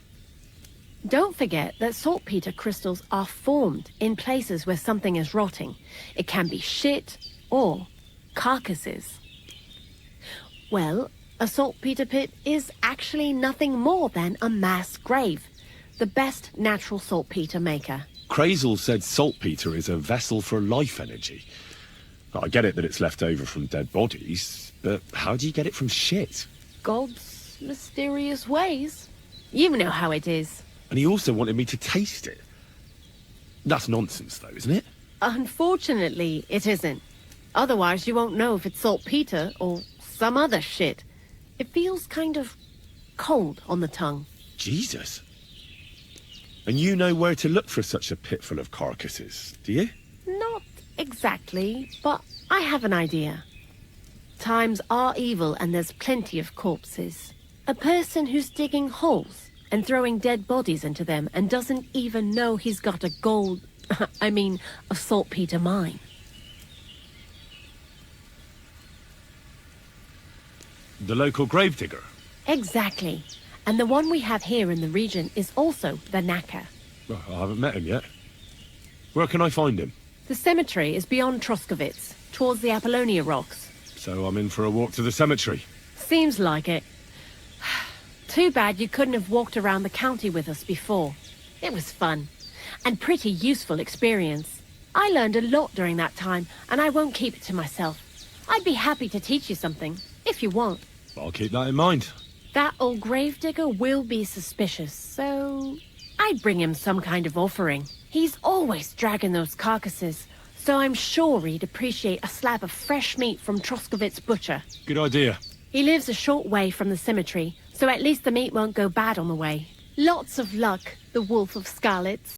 Don't forget that saltpeter crystals are formed in places where something is rotting. It can be shit or carcasses. Well, a saltpeter pit is actually nothing more than a mass grave. The best natural saltpeter maker. Crazel said saltpeter is a vessel for life energy. I get it that it's left over from dead bodies, but how do you get it from shit? God's mysterious ways. You know how it is. And he also wanted me to taste it. That's nonsense, though, isn't it? Unfortunately, it isn't. Otherwise, you won't know if it's saltpeter or some other shit. It feels kind of cold on the tongue. Jesus. And you know where to look for such a pit full of carcasses, do you? Not exactly, but I have an idea. Times are evil and there's plenty of corpses. A person who's digging holes and throwing dead bodies into them and doesn't even know he's got a a saltpeter mine. The local gravedigger? Exactly. And the one we have here in the region is also the knacker. Well, I haven't met him yet. Where can I find him? The cemetery is beyond Troskovitz, towards the Apollonia Rocks. So I'm in for a walk to the cemetery. Seems like it. Too bad you couldn't have walked around the county with us before. It was fun. And pretty useful experience. I learned a lot during that time, and I won't keep it to myself. I'd be happy to teach you something, if you want. I'll keep that in mind. That old gravedigger will be suspicious, so I'd bring him some kind of offering. He's always dragging those carcasses, so I'm sure he'd appreciate a slab of fresh meat from Troskovitz butcher. Good idea. He lives a short way from the cemetery, so at least the meat won't go bad on the way. Lots of luck, the Wolf of Skalitz.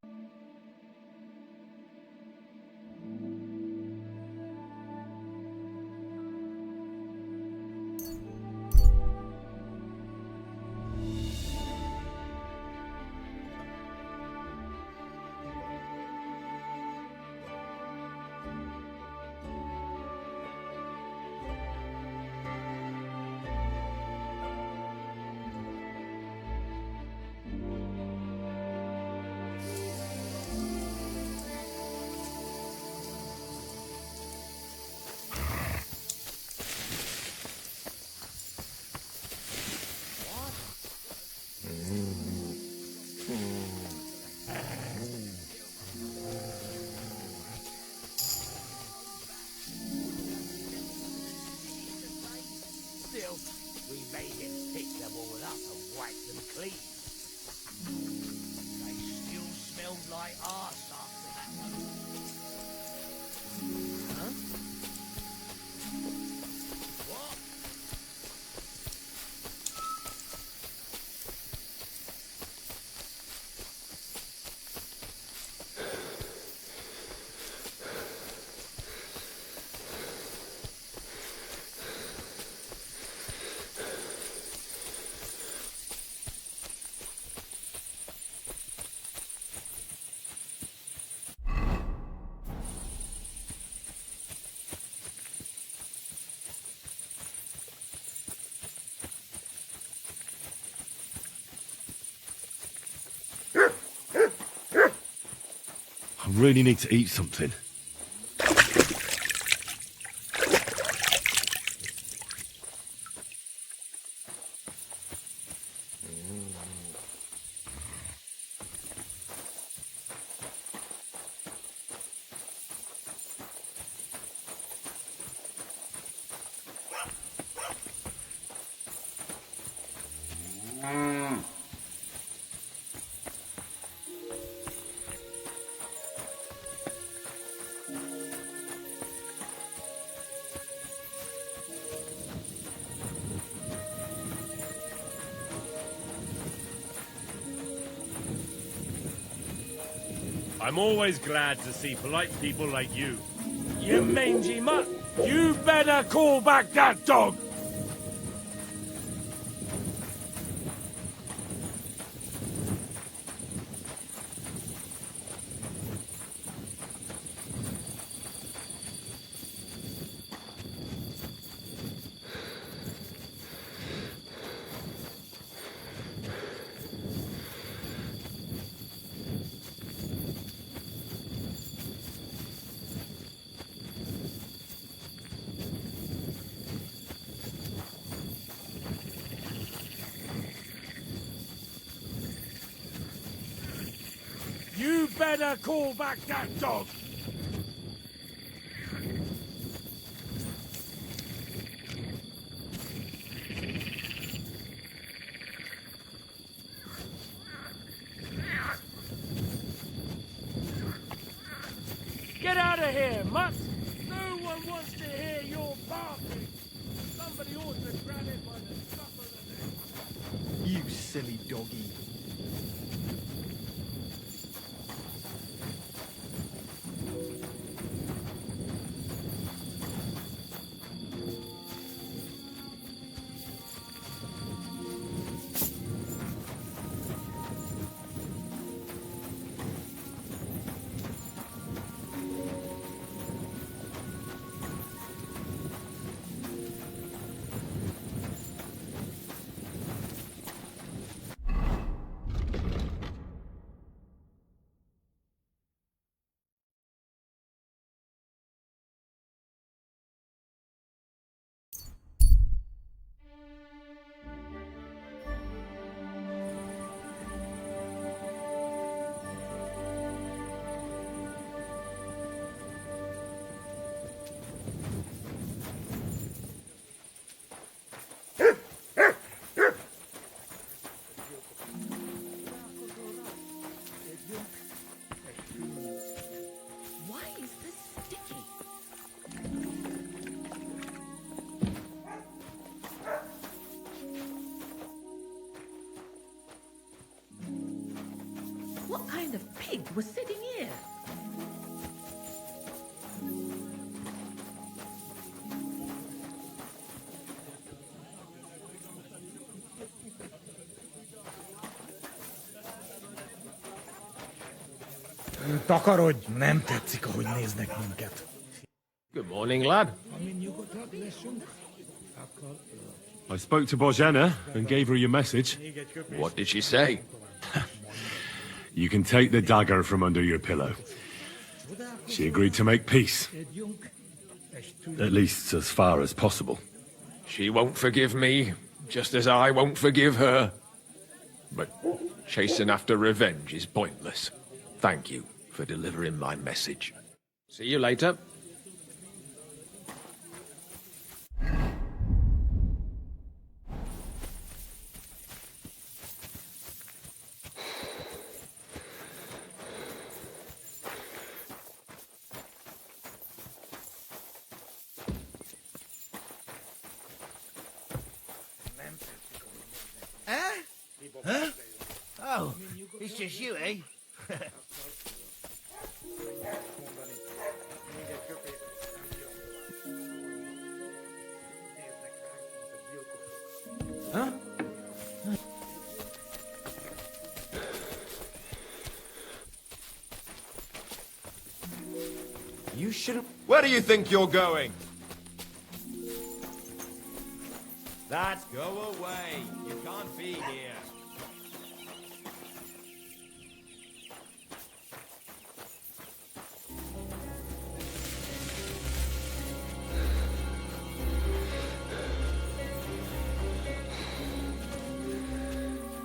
Still, we made him pick them all up and wipe them clean. They still smelled like arse after that. Huh? What? I really need to eat something. I'm always glad to see polite people like you. You mangy mutt! You better call back that dog! You better call back that dog! mutt. No one wants to hear your barking. Somebody ought to grab it by the scruff of the neck. You silly doggy. Why is this sticky? What kind of pig was sitting here? Takarodj, nem tetszik, ahogy néznek minket. Good morning, lad. I spoke to Bozhena and gave her your message. What did she say? You can take the dagger from under your pillow. She agreed to make peace. At least as far as possible. She won't forgive me, just as I won't forgive her. But chasing after revenge is pointless. Thank you for delivering my message. See you later. Huh? Oh, it's just you, eh? Huh? You shouldn't... Where do you think you're going? That's... Go away. You can't be here.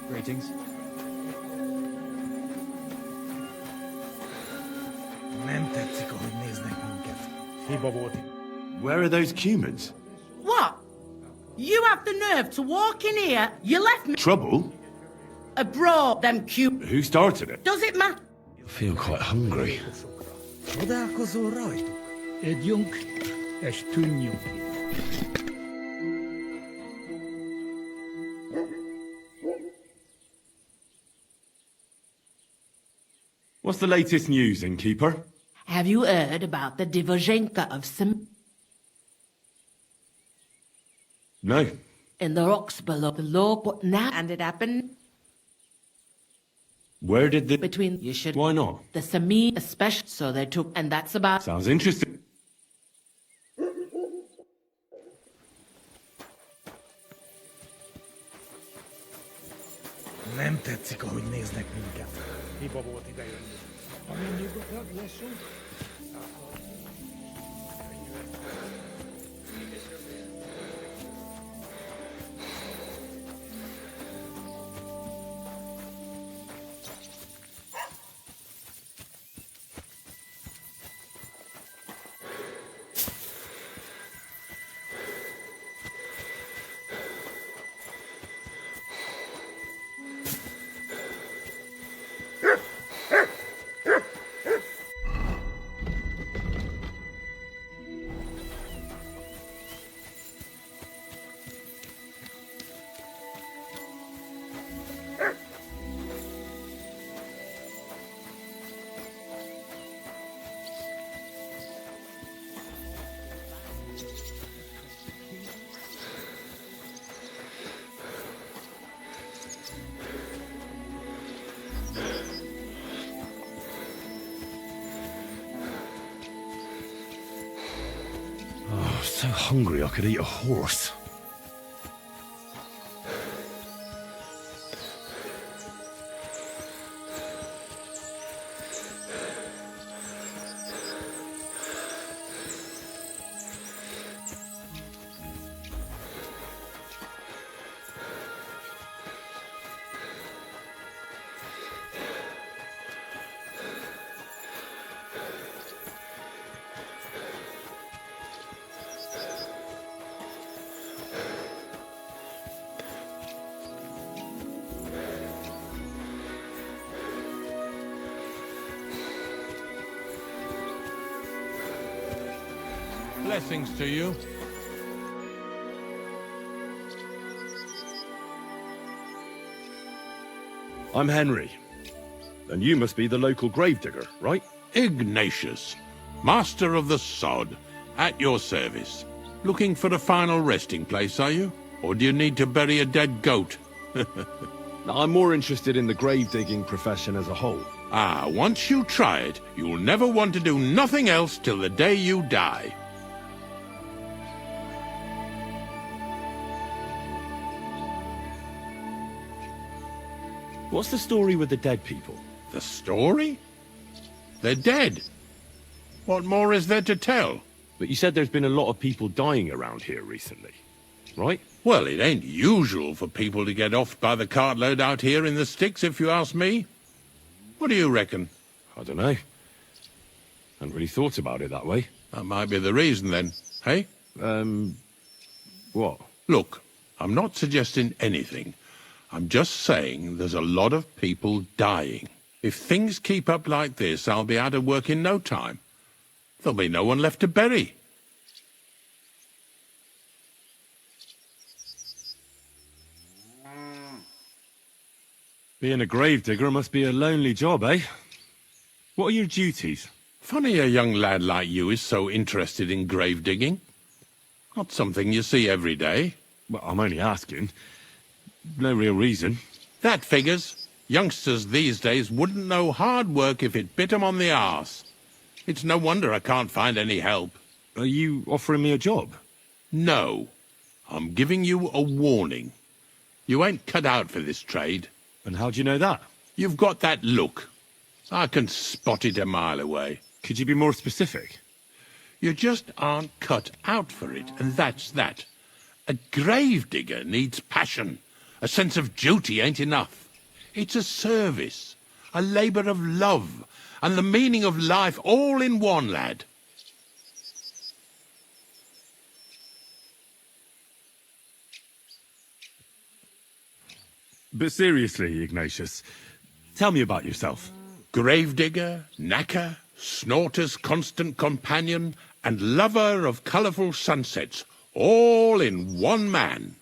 Greetings. Nem tetszik, ahogy néznek minket. Hiba volt. Where are those humans? What? You have the nerve to walk in here? You left me... Trouble? Abroad, them cute... Who started it? Does it matter? I feel quite hungry. Csodálkozol rajtuk? Együnk, és tűnjünk. What's the latest news, innkeeper? Have you heard about the Divozhenka of some... No. In the rocks below the law, but now... And it happened... Where did the... Between... You should... Why not? The Sami, especially... So they took... And that's about... Sounds interesting. Nem tetszik, ahogy néznek minket. Hiba volt idejönni. Amin nyugodtak leszünk, so hungry I could eat a horse. Blessings to you. I'm Henry. And you must be the local gravedigger, right? Ignatius, master of the sod, at your service. Looking for a final resting place, are you? Or do you need to bury a dead goat? I'm more interested in the grave digging profession as a whole. Ah, once you try it, you'll never want to do nothing else till the day you die. What's the story with the dead people? The story? They're dead. What more is there to tell? But you said there's been a lot of people dying around here recently, right? Well, it ain't usual for people to get off by the cartload out here in the sticks, if you ask me. What do you reckon? I don't know. Hadn't really thought about it that way. That might be the reason, then. Hey? What? Look, I'm not suggesting anything. I'm just saying there's a lot of people dying. If things keep up like this, I'll be out of work in no time. There'll be no one left to bury. Being a gravedigger must be a lonely job, eh? What are your duties? Funny a young lad like you is so interested in grave digging. Not something you see every day. Well, I'm only asking. No real reason. That figures. Youngsters these days wouldn't know hard work if it bit 'em on the arse. It's no wonder I can't find any help. Are you offering me a job? No. I'm giving you a warning. You ain't cut out for this trade. And how do you know that? You've got that look. I can spot it a mile away. Could you be more specific? You just aren't cut out for it, and that's that. A gravedigger needs passion. A sense of duty ain't enough. It's a service, a labour of love, and the meaning of life all in one, lad. But seriously, Ignatius, tell me about yourself. Gravedigger, knacker, snorter's constant companion, and lover of colourful sunsets, all in one man.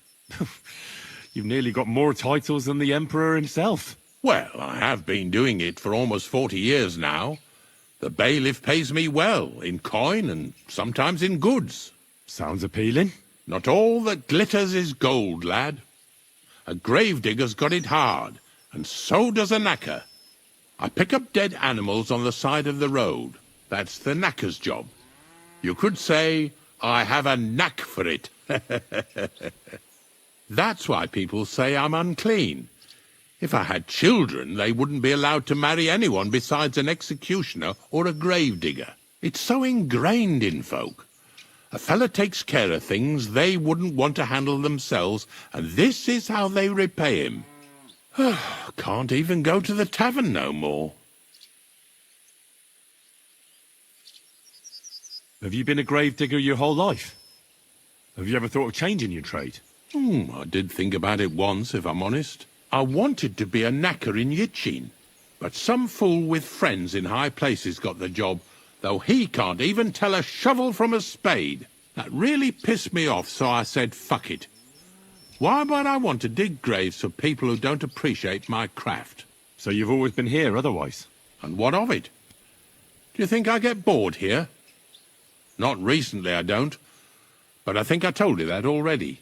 You've nearly got more titles than the Emperor himself. Well, I have been doing it for almost 40 years now. The bailiff pays me well, in coin and sometimes in goods. Sounds appealing. Not all that glitters is gold, lad. A gravedigger's got it hard, and so does a knacker. I pick up dead animals on the side of the road. That's the knacker's job. You could say, I have a knack for it. That's why people say I'm unclean. If I had children, they wouldn't be allowed to marry anyone besides an executioner or a gravedigger. It's so ingrained in folk. A fella takes care of things they wouldn't want to handle themselves, and this is how they repay him. Can't even go to the tavern no more. Have you been a gravedigger your whole life? Have you ever thought of changing your trade? I did think about it once, if I'm honest. I wanted to be a knacker in Yitchin, but some fool with friends in high places got the job, though he can't even tell a shovel from a spade. That really pissed me off, so I said, fuck it. Why would I want to dig graves for people who don't appreciate my craft? So you've always been here otherwise? And what of it? Do you think I get bored here? Not recently, I don't. But I think I told you that already.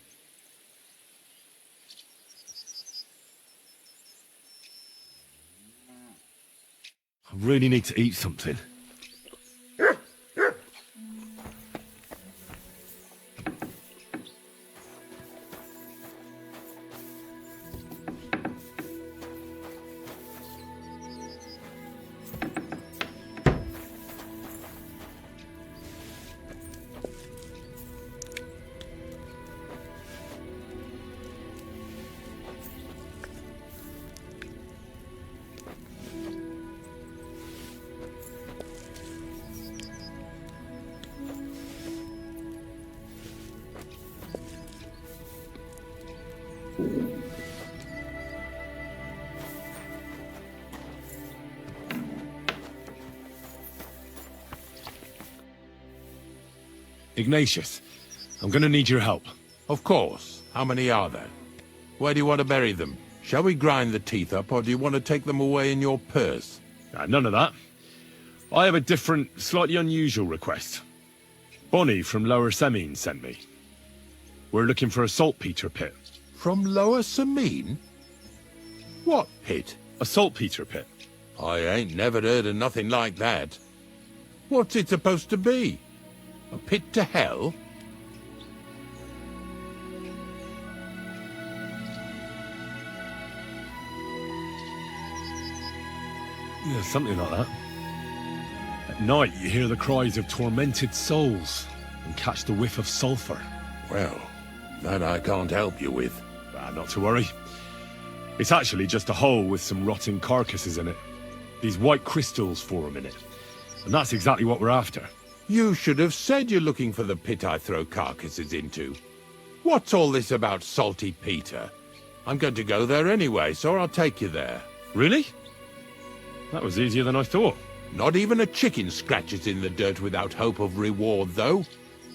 I really need to eat something. Ignatius, I'm gonna need your help. Of course. How many are there? Where do you want to bury them? Shall we grind the teeth up, or do you want to take them away in your purse? None of that. I have a different, slightly unusual request. Bonnie from Lower Semine sent me. We're looking for a saltpeter pit. From Lower Semine? What pit? A saltpeter pit. I ain't never heard of nothing like that. What's it supposed to be? A pit to hell? Yeah, something like that. At night, you hear the cries of tormented souls and catch the whiff of sulphur. Well, that I can't help you with. Not to worry. It's actually just a hole with some rotting carcasses in it. These white crystals form in it. And that's exactly what we're after. You should have said you're looking for the pit I throw carcasses into. What's all this about Salty Peter? I'm going to go there anyway, so I'll take you there. Really? That was easier than I thought. Not even a chicken scratches in the dirt without hope of reward, though.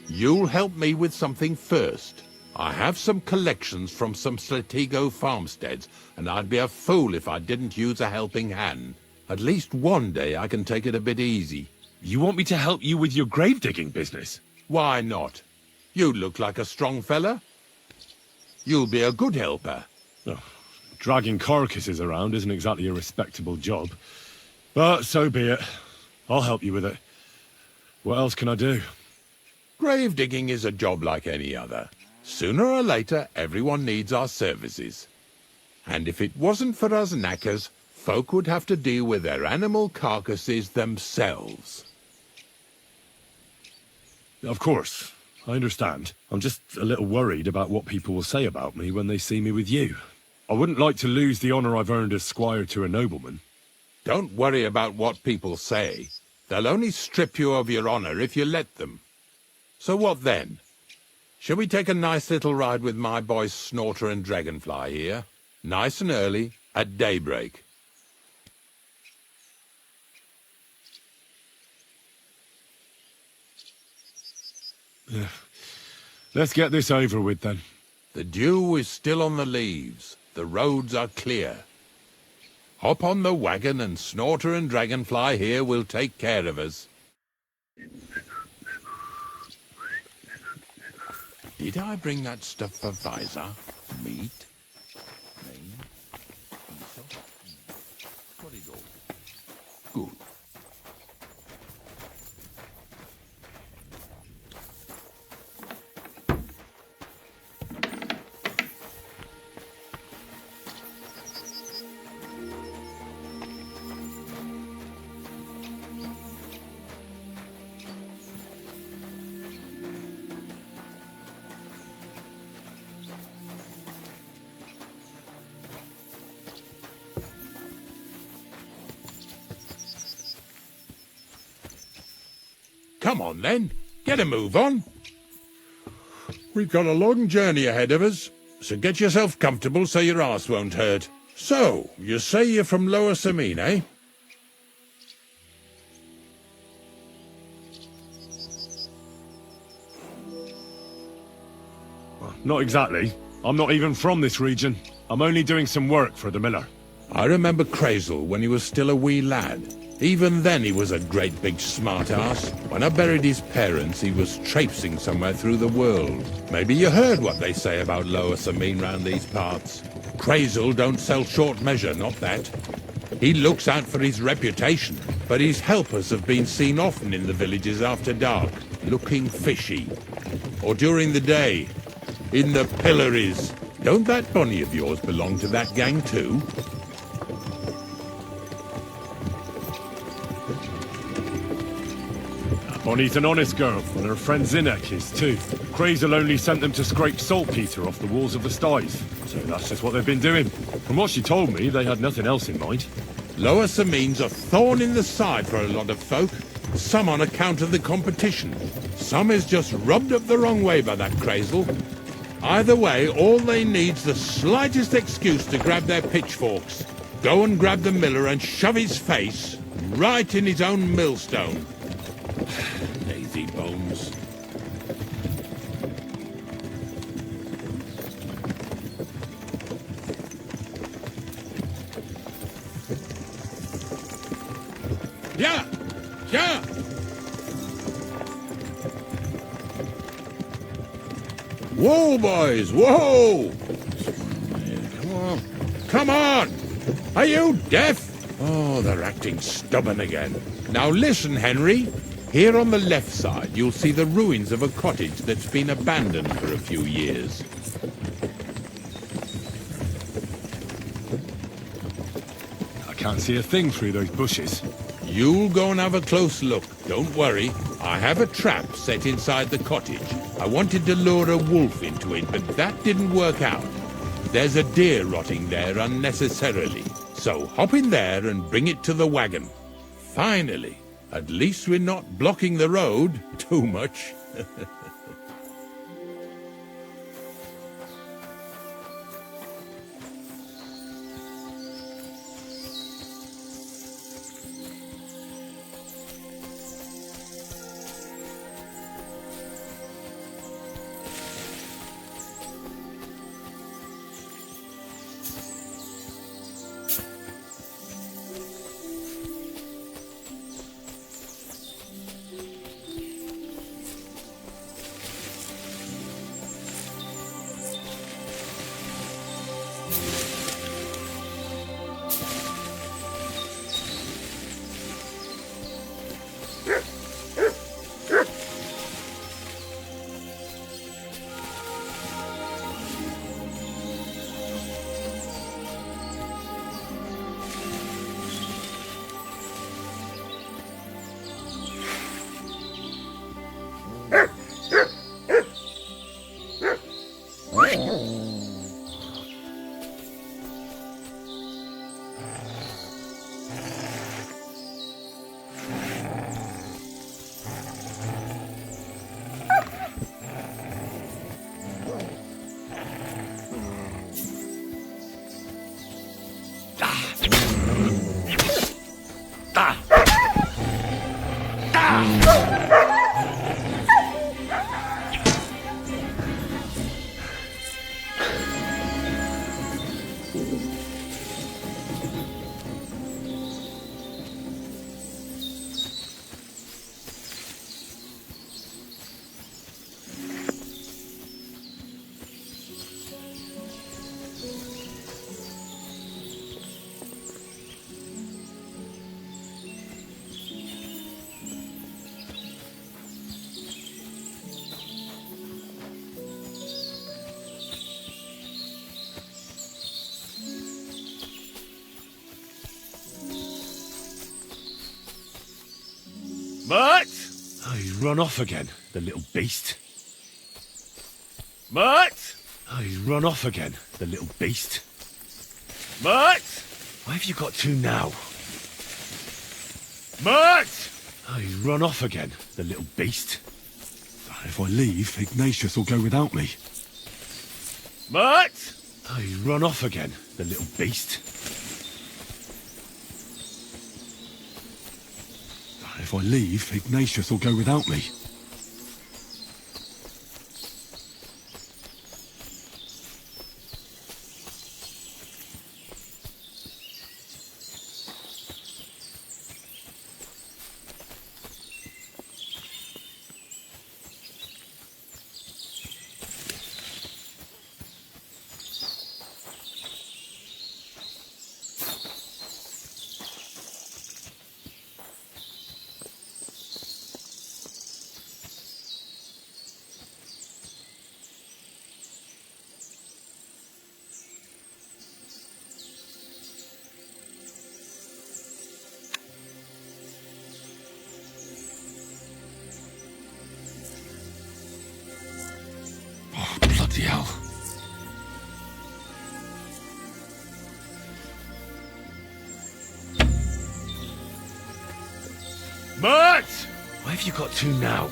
You'll help me with something first. I have some collections from some Slatigo farmsteads, and I'd be a fool if I didn't use a helping hand. At least one day I can take it a bit easy. You want me to help you with your grave-digging business? Why not? You look like a strong fella. You'll be a good helper. Oh, dragging carcasses around isn't exactly a respectable job. But so be it. I'll help you with it. What else can I do? Grave digging is a job like any other. Sooner or later, everyone needs our services. And if it wasn't for us knackers, folk would have to deal with their animal carcasses themselves. Of course, I understand. I'm just a little worried about what people will say about me when they see me with you. I wouldn't like to lose the honour I've earned as squire to a nobleman. Don't worry about what people say. They'll only strip you of your honour if you let them. So what then? Shall we take a nice little ride with my boys Snorter and Dragonfly here? Nice and early, at daybreak. Let's get this over with, then. The dew is still on the leaves. The roads are clear. Hop on the wagon and Snorter and Dragonfly here will take care of us. Did I bring that stuff for Visor? Meat? Main? Got it all. Good. Come on, then. Get a move on. We've got a long journey ahead of us, so get yourself comfortable so your arse won't hurt. So, you say you're from Lower Semine, eh? Not exactly. I'm not even from this region. I'm only doing some work for the miller. I remember Crazel when he was still a wee lad. Even then he was a great big smart-ass. When I buried his parents, he was traipsing somewhere through the world. Maybe you heard what they say about Lower Semine round these parts. Crazel don't sell short measure, not that. He looks out for his reputation, but his helpers have been seen often in the villages after dark, looking fishy. Or during the day, in the pillories. Don't that Bonnie of yours belong to that gang too? Bonnie's an honest girl, and her friend Zinnek is too. Crazel only sent them to scrape saltpeter off the walls of the sties, so that's just what they've been doing. From what she told me, they had nothing else in mind. Lower Semine's a thorn in the side for a lot of folk. Some on account of the competition. Some is just rubbed up the wrong way by that Crazel. Either way, all they need's the slightest excuse to grab their pitchforks. Go and grab the miller and shove his face right in his own millstone. Lazy bones. Whoa, boys, whoa! Come on. Come on! Are you deaf? Oh, they're acting stubborn again. Now listen, Henry. Here on the left side, you'll see the ruins of a cottage that's been abandoned for a few years. I can't see a thing through those bushes. You'll go and have a close look. Don't worry. I have a trap set inside the cottage. I wanted to lure a wolf into it, but that didn't work out. There's a deer rotting there unnecessarily. So hop in there and bring it to the wagon. Finally. At least we're not blocking the road too much. Mutt! Oh, he's run off again, the little beast. Mutt! Oh, he's run off again, the little beast. Mutt! Where have you got to now? Mutt! Oh, he's run off again, the little beast. If I leave, Ignatius will go without me. Mutt! Oh, he's run off again, the little beast. If I leave, Ignatius will go without me. Bloody hell. Mutt! Where have you got to now?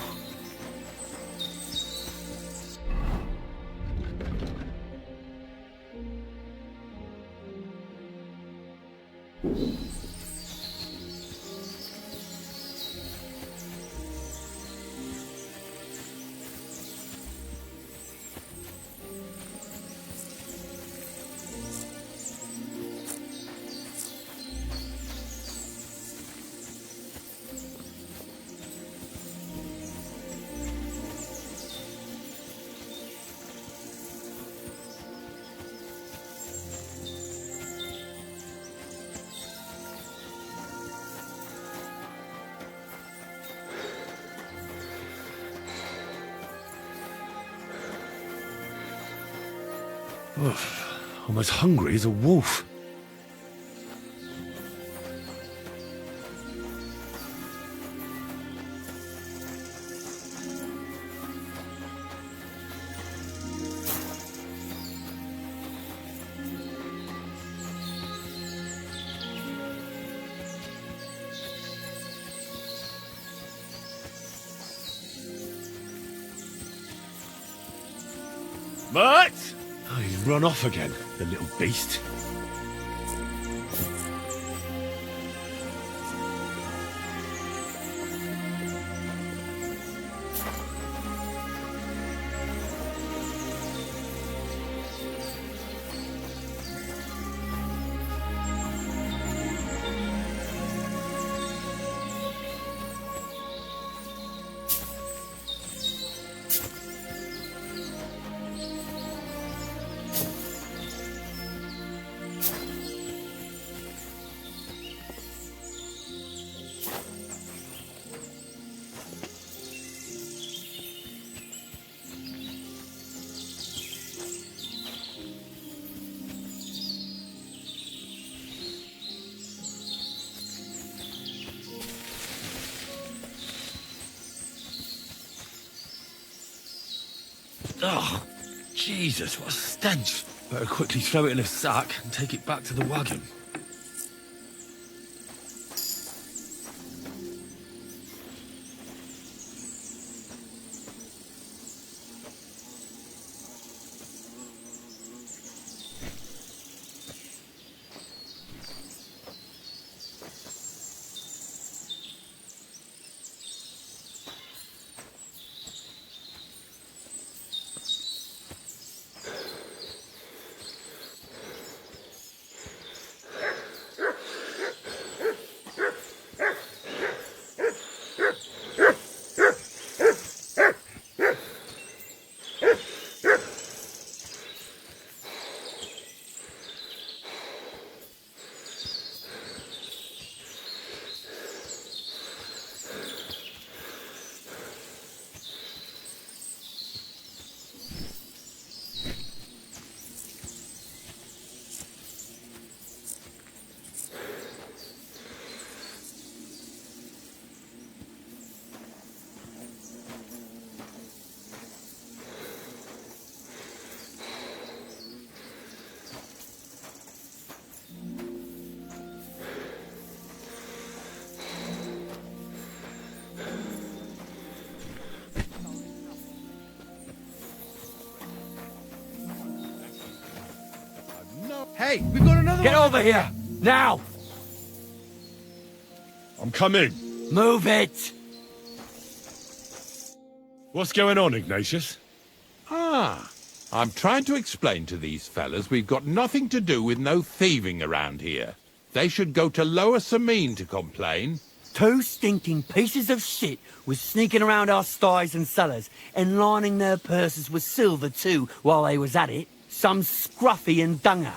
I'm as hungry as a wolf. Mutt! Oh, he's run off again, the little beast. Oh, Jesus, what a stench. Better quickly throw it in a sack and take it back to the wagon. Hey, we've got another Get one. over here! Now! I'm coming. Move it! What's going on, Ignatius? Ah, I'm trying to explain to these fellas we've got nothing to do with no thieving around here. They should go to Lower Samine to complain. Two stinking pieces of shit was sneaking around our sties and cellars and lining their purses with silver too while they was at it. Some scruffy and dunger.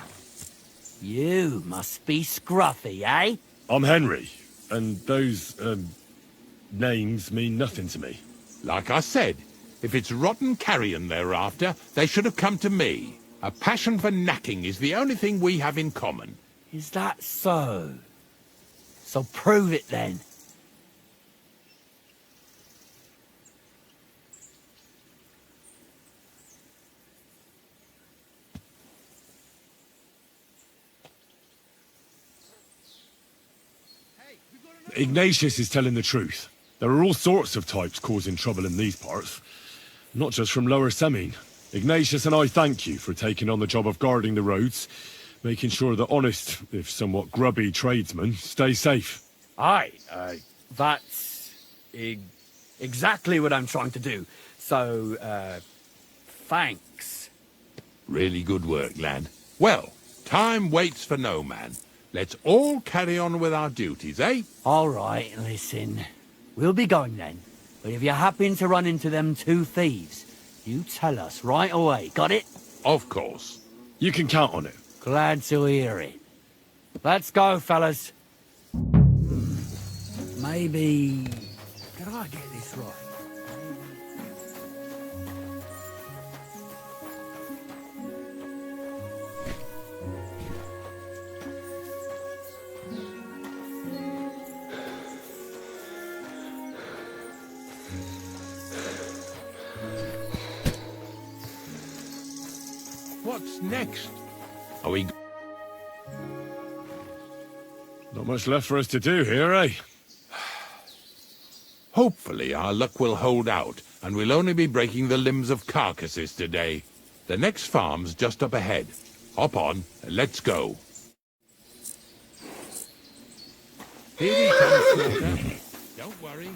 You must be scruffy, eh? I'm Henry, and those, names mean nothing to me. Like I said, if it's rotten carrion they're after, they should have come to me. A passion for knacking is the only thing we have in common. Is that so? So prove it then. Ignatius is telling the truth. There are all sorts of types causing trouble in these parts. Not just from Lower Samine. Ignatius and I thank you for taking on the job of guarding the roads, making sure that honest, if somewhat grubby tradesmen stay safe. Aye, that's exactly what I'm trying to do. So, thanks. Really good work, lad. Well, time waits for no man. Let's all carry on with our duties, eh? All right, listen. We'll be going then. But if you happen to run into them two thieves, you tell us right away, got it? Of course. You can count on it. Glad to hear it. Let's go, fellas. Maybe... Did I get this right? What's next? Are we... Not much left for us to do here, eh? Hopefully our luck will hold out, and we'll only be breaking the limbs of carcasses today. The next farm's just up ahead. Hop on, and let's go. Here we come, Slaughter. Don't worry.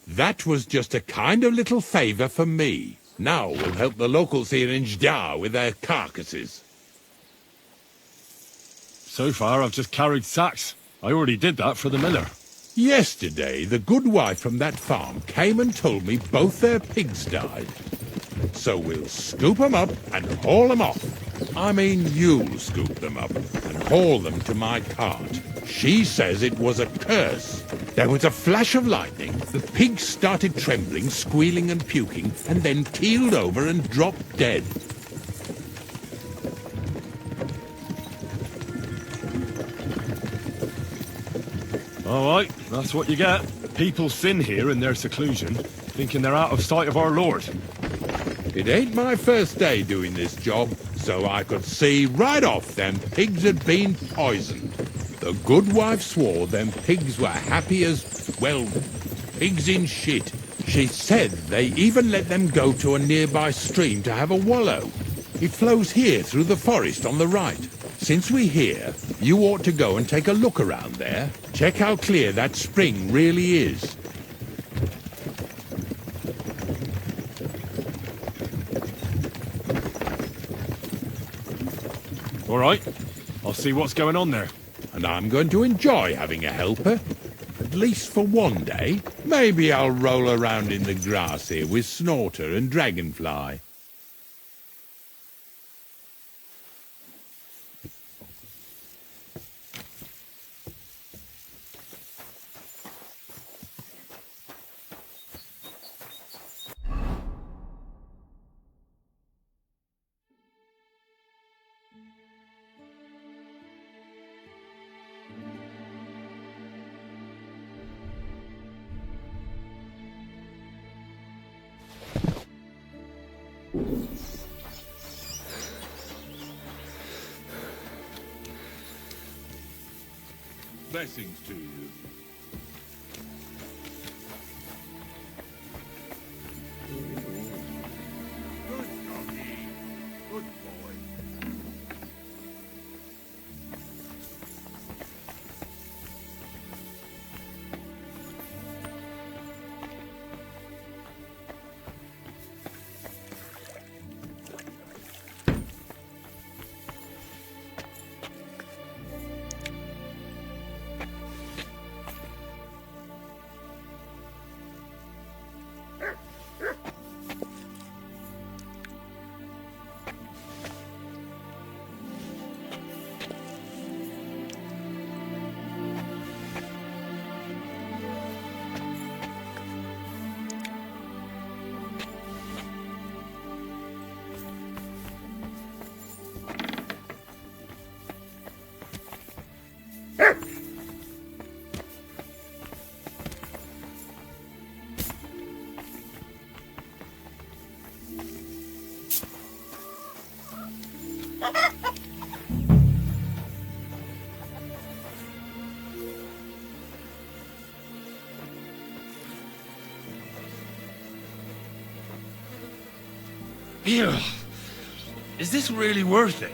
That was just a kind of little favour for me. Now we'll help the locals here in Jda with their carcasses. So far, I've just carried sacks. I already did that for the miller. Yesterday, the good wife from that farm came and told me both their pigs died. So we'll scoop them up and haul them off. I mean, you'll scoop them up and haul them to my cart. She says it was a curse. There was a flash of lightning, the pigs started trembling, squealing and puking, and then keeled over and dropped dead. All right, that's what you get. People sin here in their seclusion, thinking they're out of sight of our Lord. It ain't my first day doing this job, so I could see right off them pigs had been poisoned. The good wife swore them pigs were happy as, well, pigs in shit. She said they even let them go to a nearby stream to have a wallow. It flows here through the forest on the right. Since we're here, you ought to go and take a look around there. Check how clear that spring really is. All right, I'll see what's going on there. And I'm going to enjoy having a helper. At least for one day. Maybe I'll roll around in the grass here with Snorter and Dragonfly. Blessings to you. Good doggy. Good boy. Ew. Is this really worth it?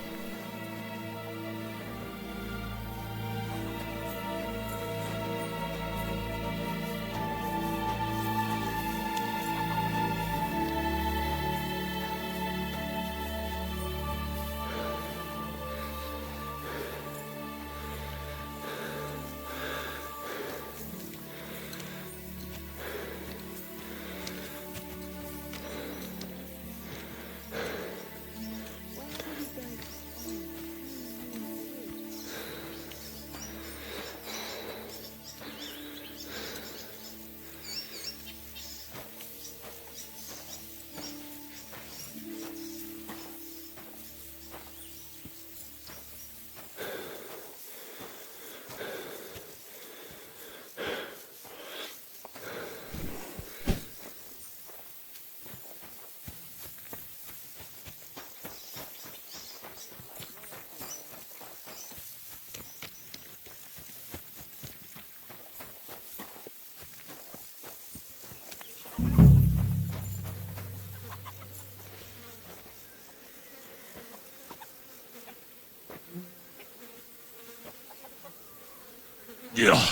Yeah.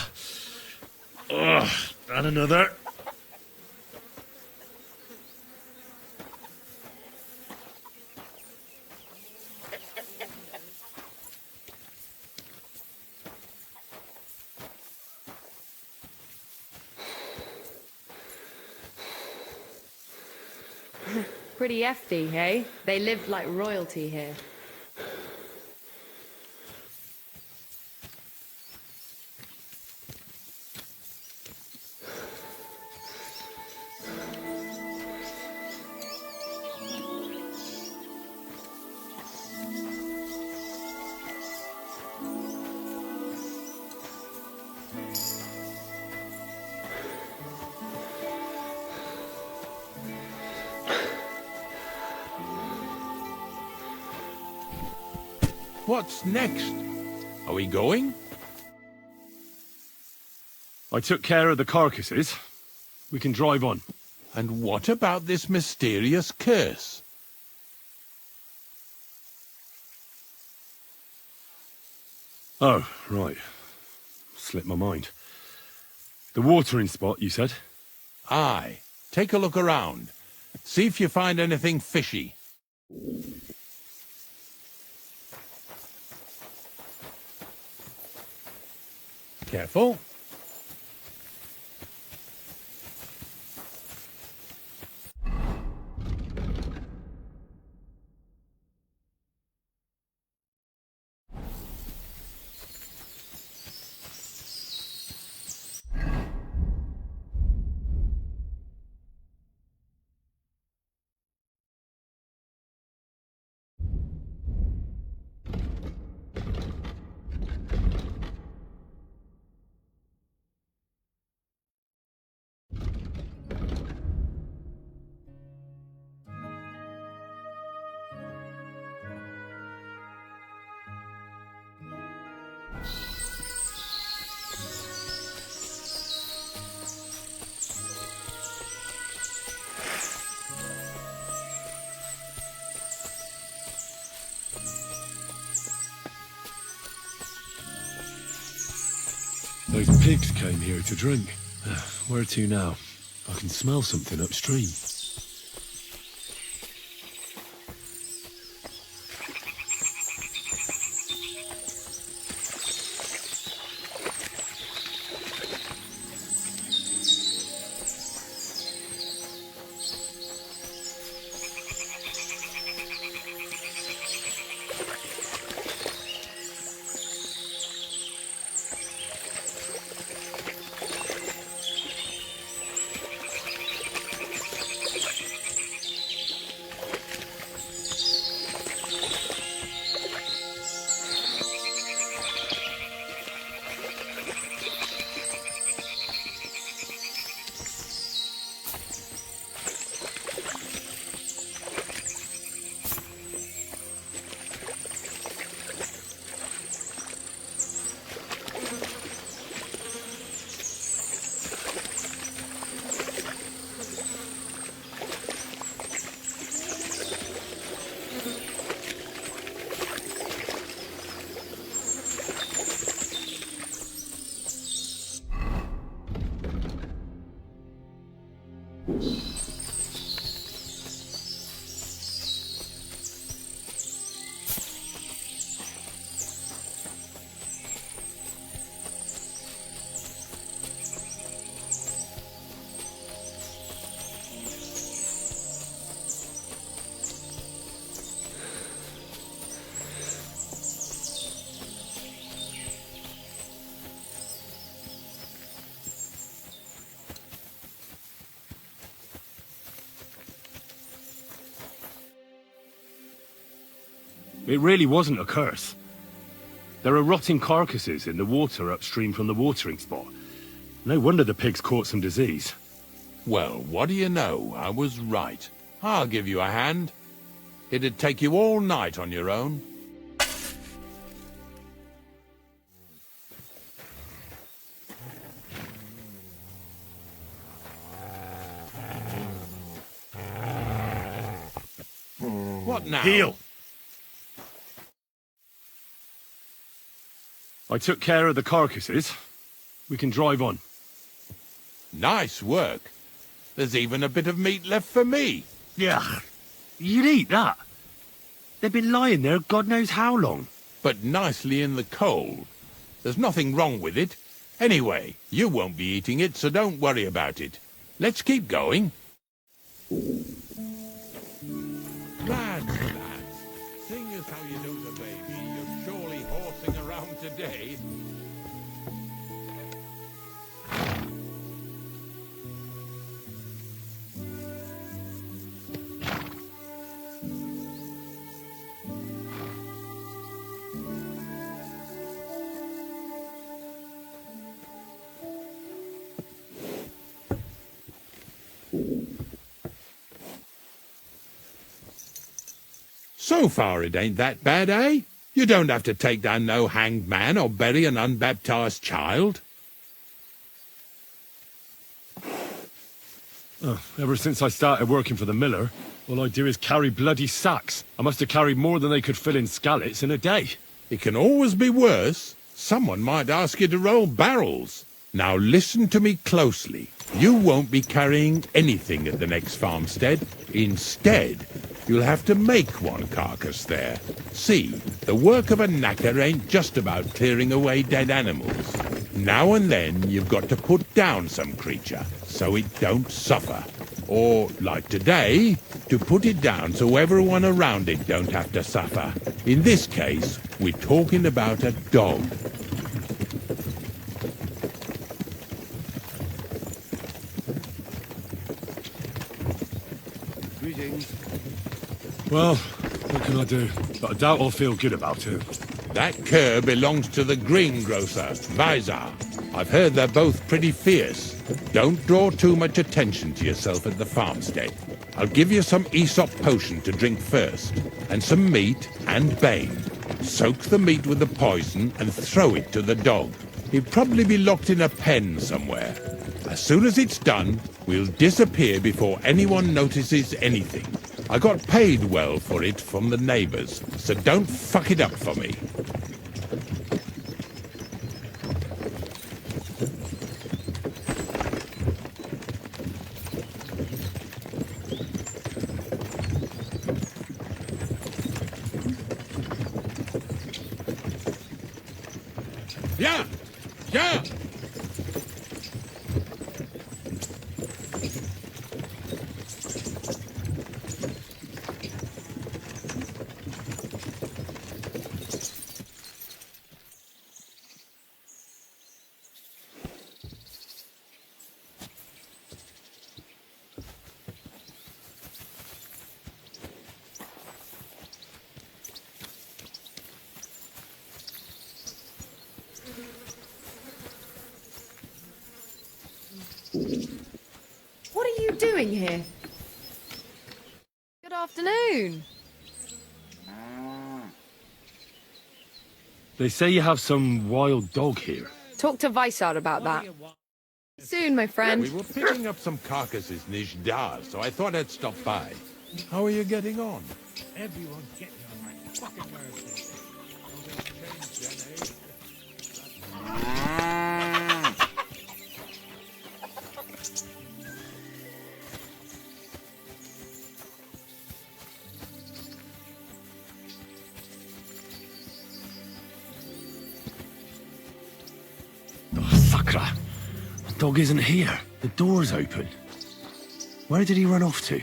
And another. Pretty hefty, hey? They lived like royalty here. What's next? Are we going? I took care of the carcasses. We can drive on. And what about this mysterious curse? Oh, right. Slipped my mind. The watering spot, you said? Aye. Take a look around. See if you find anything fishy. Careful. Those pigs came here to drink. Where to now? I can smell something upstream. It really wasn't a curse. There are rotting carcasses in the water upstream from the watering spot. No wonder the pigs caught some disease. Well, what do you know? I was right. I'll give you a hand. It'd take you all night on your own. What now? Heel! I took care of the carcasses. We can drive on. Nice work. There's even a bit of meat left for me. Yeah, you'd eat that. They've been lying there God knows how long. But nicely in the cold. There's nothing wrong with it. Anyway, you won't be eating it, so don't worry about it. Let's keep going. Lads, seeing as how you know the baby, you're surely horsing around today. So far it ain't that bad, eh? You don't have to take down no hanged man or bury an unbaptized child. Oh, ever since I started working for the miller, all I do is carry bloody sacks. I must have carried more than they could fill in skallets in a day. It can always be worse. Someone might ask you to roll barrels. Now listen to me closely. You won't be carrying anything at the next farmstead. Instead, you'll have to make one carcass there. See, the work of a knacker ain't just about clearing away dead animals. Now and then you've got to put down some creature, so it don't suffer. Or, like today, to put it down so everyone around it don't have to suffer. In this case, we're talking about a dog. Greetings. Well, what can I do? But I doubt I'll feel good about it. That cur belongs to the greengrocer, Vizar. I've heard they're both pretty fierce. Don't draw too much attention to yourself at the farmstead. I'll give you some Aesop potion to drink first, and some meat and bane. Soak the meat with the poison and throw it to the dog. He'll probably be locked in a pen somewhere. As soon as it's done, we'll disappear before anyone notices anything. I got paid well for it from the neighbors, so don't fuck it up for me. Yeah! Yeah! What are you doing here? Good afternoon. They say you have some wild dog here. Talk to Vysard about that. Soon, my friend. We were picking up some carcasses in Ishdar, so I thought I'd stop by. How are you getting on? Everyone's getting on my fucking nerves. Sakra! The dog isn't here. The door's open. Where did he run off to?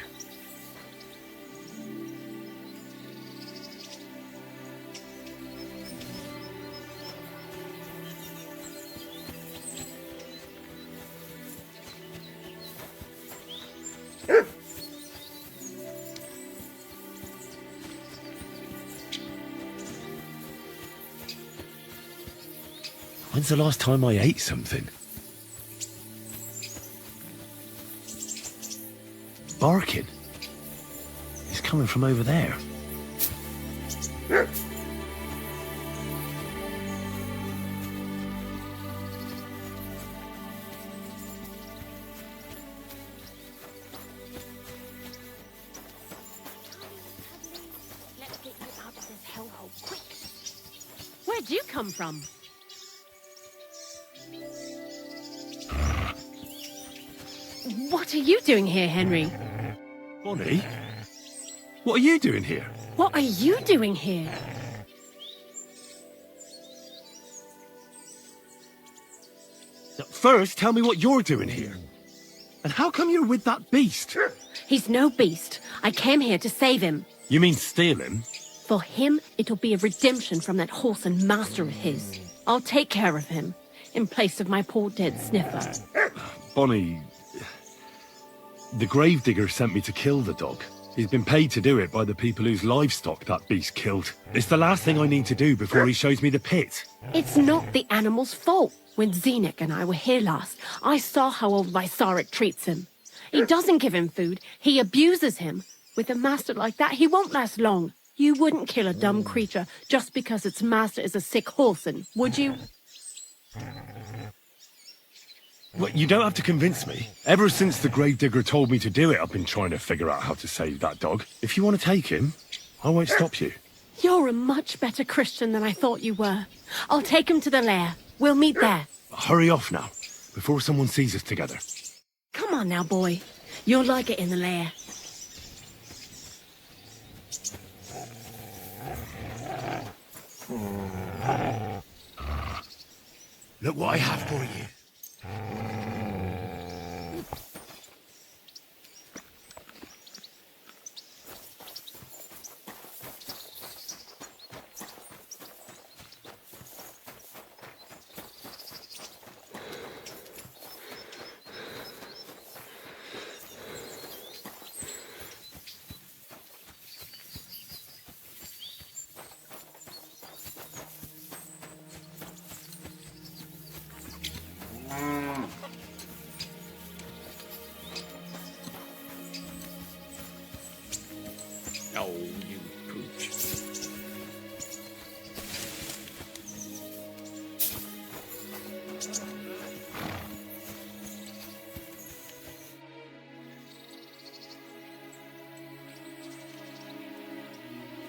When's the last time I ate something? Barking. It's coming from over there. Let's get you out of this hellhole quick. Where'd you come from? What are you doing here, Henry? Bonnie? What are you doing here? What are you doing here? First, tell me what you're doing here. And how come you're with that beast? He's no beast. I came here to save him. You mean steal him? For him, it'll be a redemption from that horse and master of his. I'll take care of him, in place of my poor dead sniffer. Bonnie... The gravedigger sent me to kill the dog. He's been paid to do it by the people whose livestock that beast killed. It's the last thing I need to do before he shows me the pit. It's not the animal's fault. When Zenek and I were here last, I saw how old Vysarik treats him. He doesn't give him food, he abuses him. With a master like that, he won't last long. You wouldn't kill a dumb creature just because its master is a sick horseman, would you? Well, you don't have to convince me. Ever since the gravedigger told me to do it, I've been trying to figure out how to save that dog. If you want to take him, I won't stop you. You're a much better Christian than I thought you were. I'll take him to the lair. We'll meet there. Hurry off now, before someone sees us together. Come on now, boy. You'll like it in the lair. Look what I have for you. Oh, you pooch.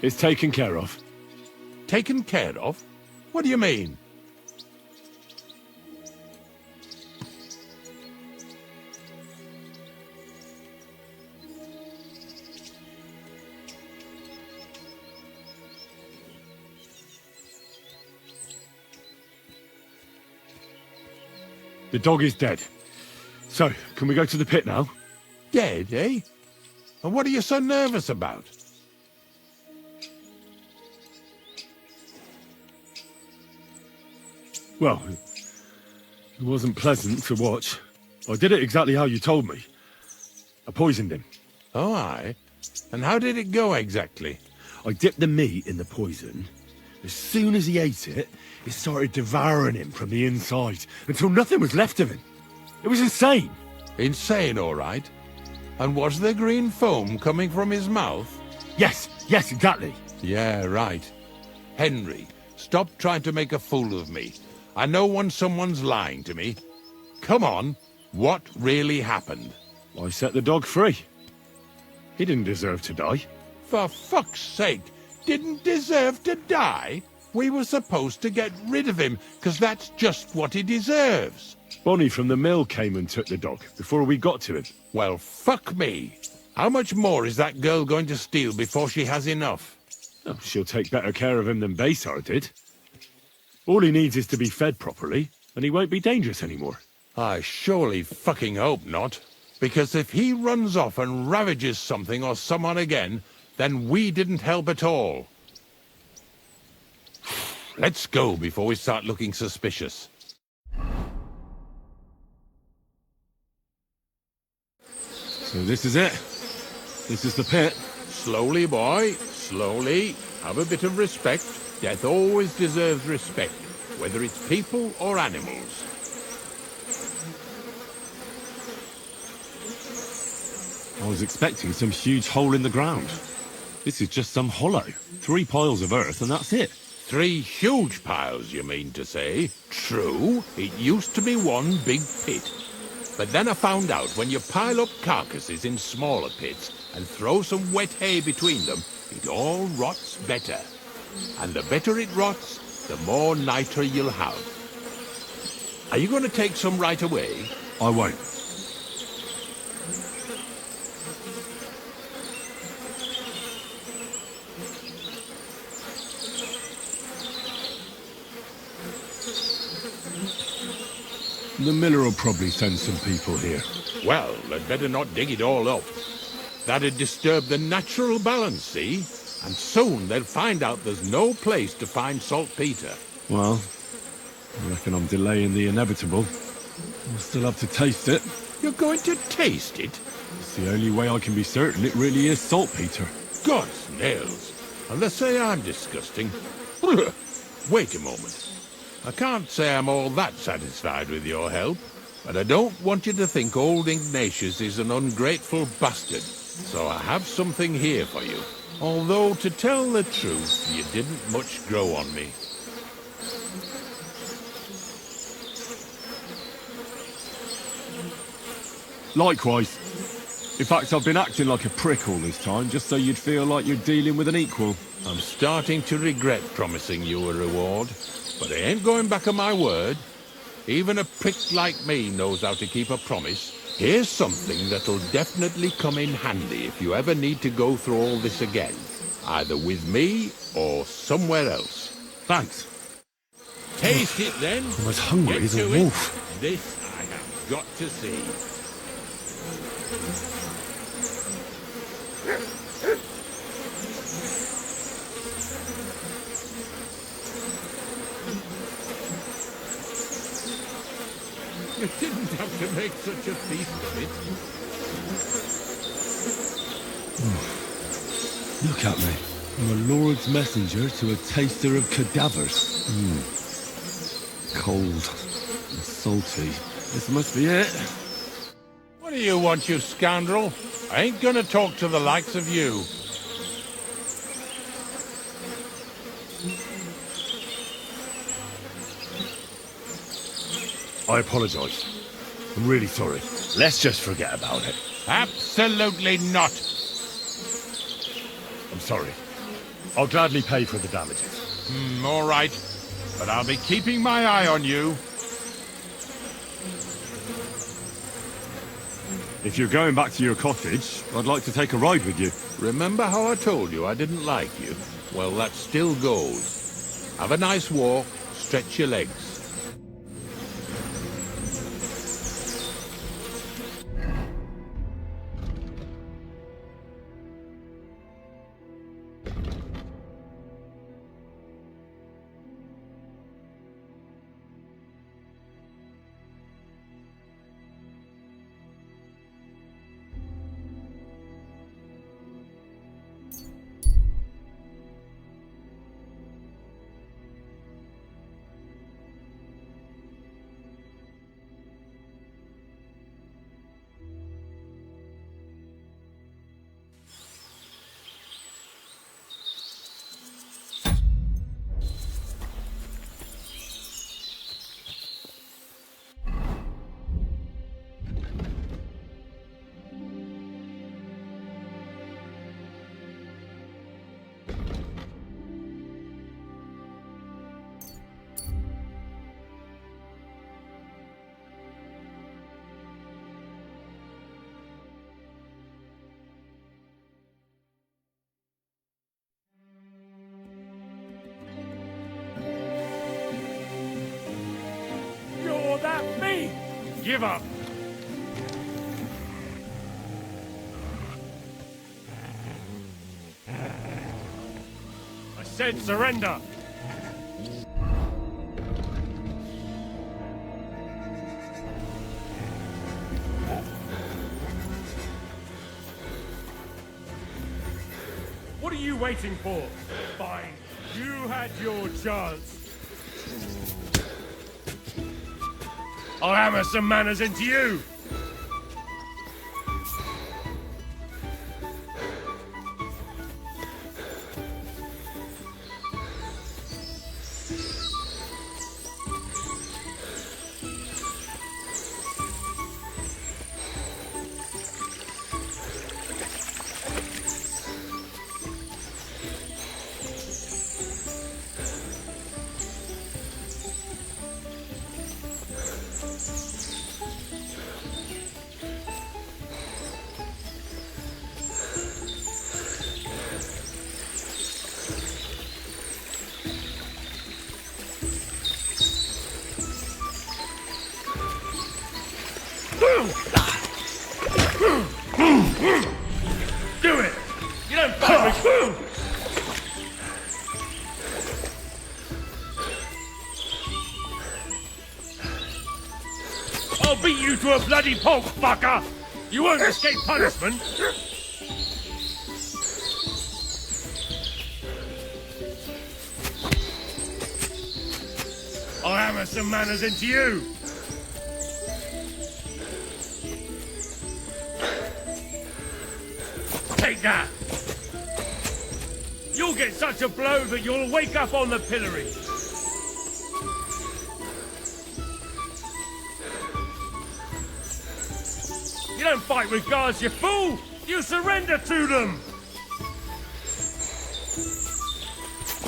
It's taken care of. Taken care of? What do you mean? The dog is dead. So, can we go to the pit now? Dead, eh? And what are you so nervous about? Well, it wasn't pleasant to watch. I did it exactly how you told me. I poisoned him. Oh, aye? And how did it go exactly? I dipped the meat in the poison. As soon as he ate it, it started devouring him from the inside, until nothing was left of him. It was insane. Insane, all right. And was there green foam coming from his mouth? Yes, exactly. Yeah, right. Henry, stop trying to make a fool of me. I know when someone's lying to me. Come on, what really happened? I set the dog free. He didn't deserve to die. For fuck's sake, didn't deserve to die? We were supposed to get rid of him, because that's just what he deserves. Bonnie from the mill came and took the dog before we got to him. Well, fuck me. How much more is that girl going to steal before she has enough? Oh, she'll take better care of him than Baysar did. All he needs is to be fed properly, and he won't be dangerous anymore. I surely fucking hope not. Because if he runs off and ravages something or someone again, then we didn't help at all. Let's go before we start looking suspicious. So this is it. This is the pit. Slowly, boy. Slowly. Have a bit of respect. Death always deserves respect, whether it's people or animals. I was expecting some huge hole in the ground. This is just some hollow. 3 piles of earth and that's it. 3 huge piles, you mean to say? True, it used to be one big pit. But then I found out when you pile up carcasses in smaller pits and throw some wet hay between them, it all rots better. And the better it rots, the more nitre you'll have. Are you going to take some right away? I won't. The miller will probably send some people here. Well, they'd better not dig it all up. That'd disturb the natural balance, see? And soon they'll find out there's no place to find saltpeter. Well, I reckon I'm delaying the inevitable. I'll still have to taste it. You're going to taste it? It's the only way I can be certain it really is saltpeter. God's nails. And they say I'm disgusting. Wait a moment. I can't say I'm all that satisfied with your help, but I don't want you to think old Ignatius is an ungrateful bastard, so I have something here for you. Although, to tell the truth, you didn't much grow on me. Likewise. In fact, I've been acting like a prick all this time, just so you'd feel like you're dealing with an equal. I'm starting to regret promising you a reward, but I ain't going back on my word. Even a prick like me knows how to keep a promise. Here's something that'll definitely come in handy if you ever need to go through all this again, either with me or somewhere else. Thanks. Taste it then. I'm as hungry as a wolf. This I have got to see. You didn't have to make such a feast of it. Look at me. I'm a lord's messenger to a taster of cadavers. Cold and salty. This must be it. What do you want, you scoundrel? I ain't gonna talk to the likes of you. I apologize. I'm really sorry. Let's just forget about it. Absolutely not. I'm sorry. I'll gladly pay for the damages. All right. But I'll be keeping my eye on you. If you're going back to your cottage, I'd like to take a ride with you. Remember how I told you I didn't like you? Well, that still goes. Have a nice walk, stretch your legs. Give up! I said surrender! What are you waiting for? Fine. You had your chance. I'll hammer some manners into you! Do it! You don't fight with... I'll beat you to a bloody pulp, fucker! You won't escape punishment! I'll hammer some manners into you! Take that! You'll get such a blow that you'll wake up on the pillory! You don't fight with guards, you fool! You surrender to them!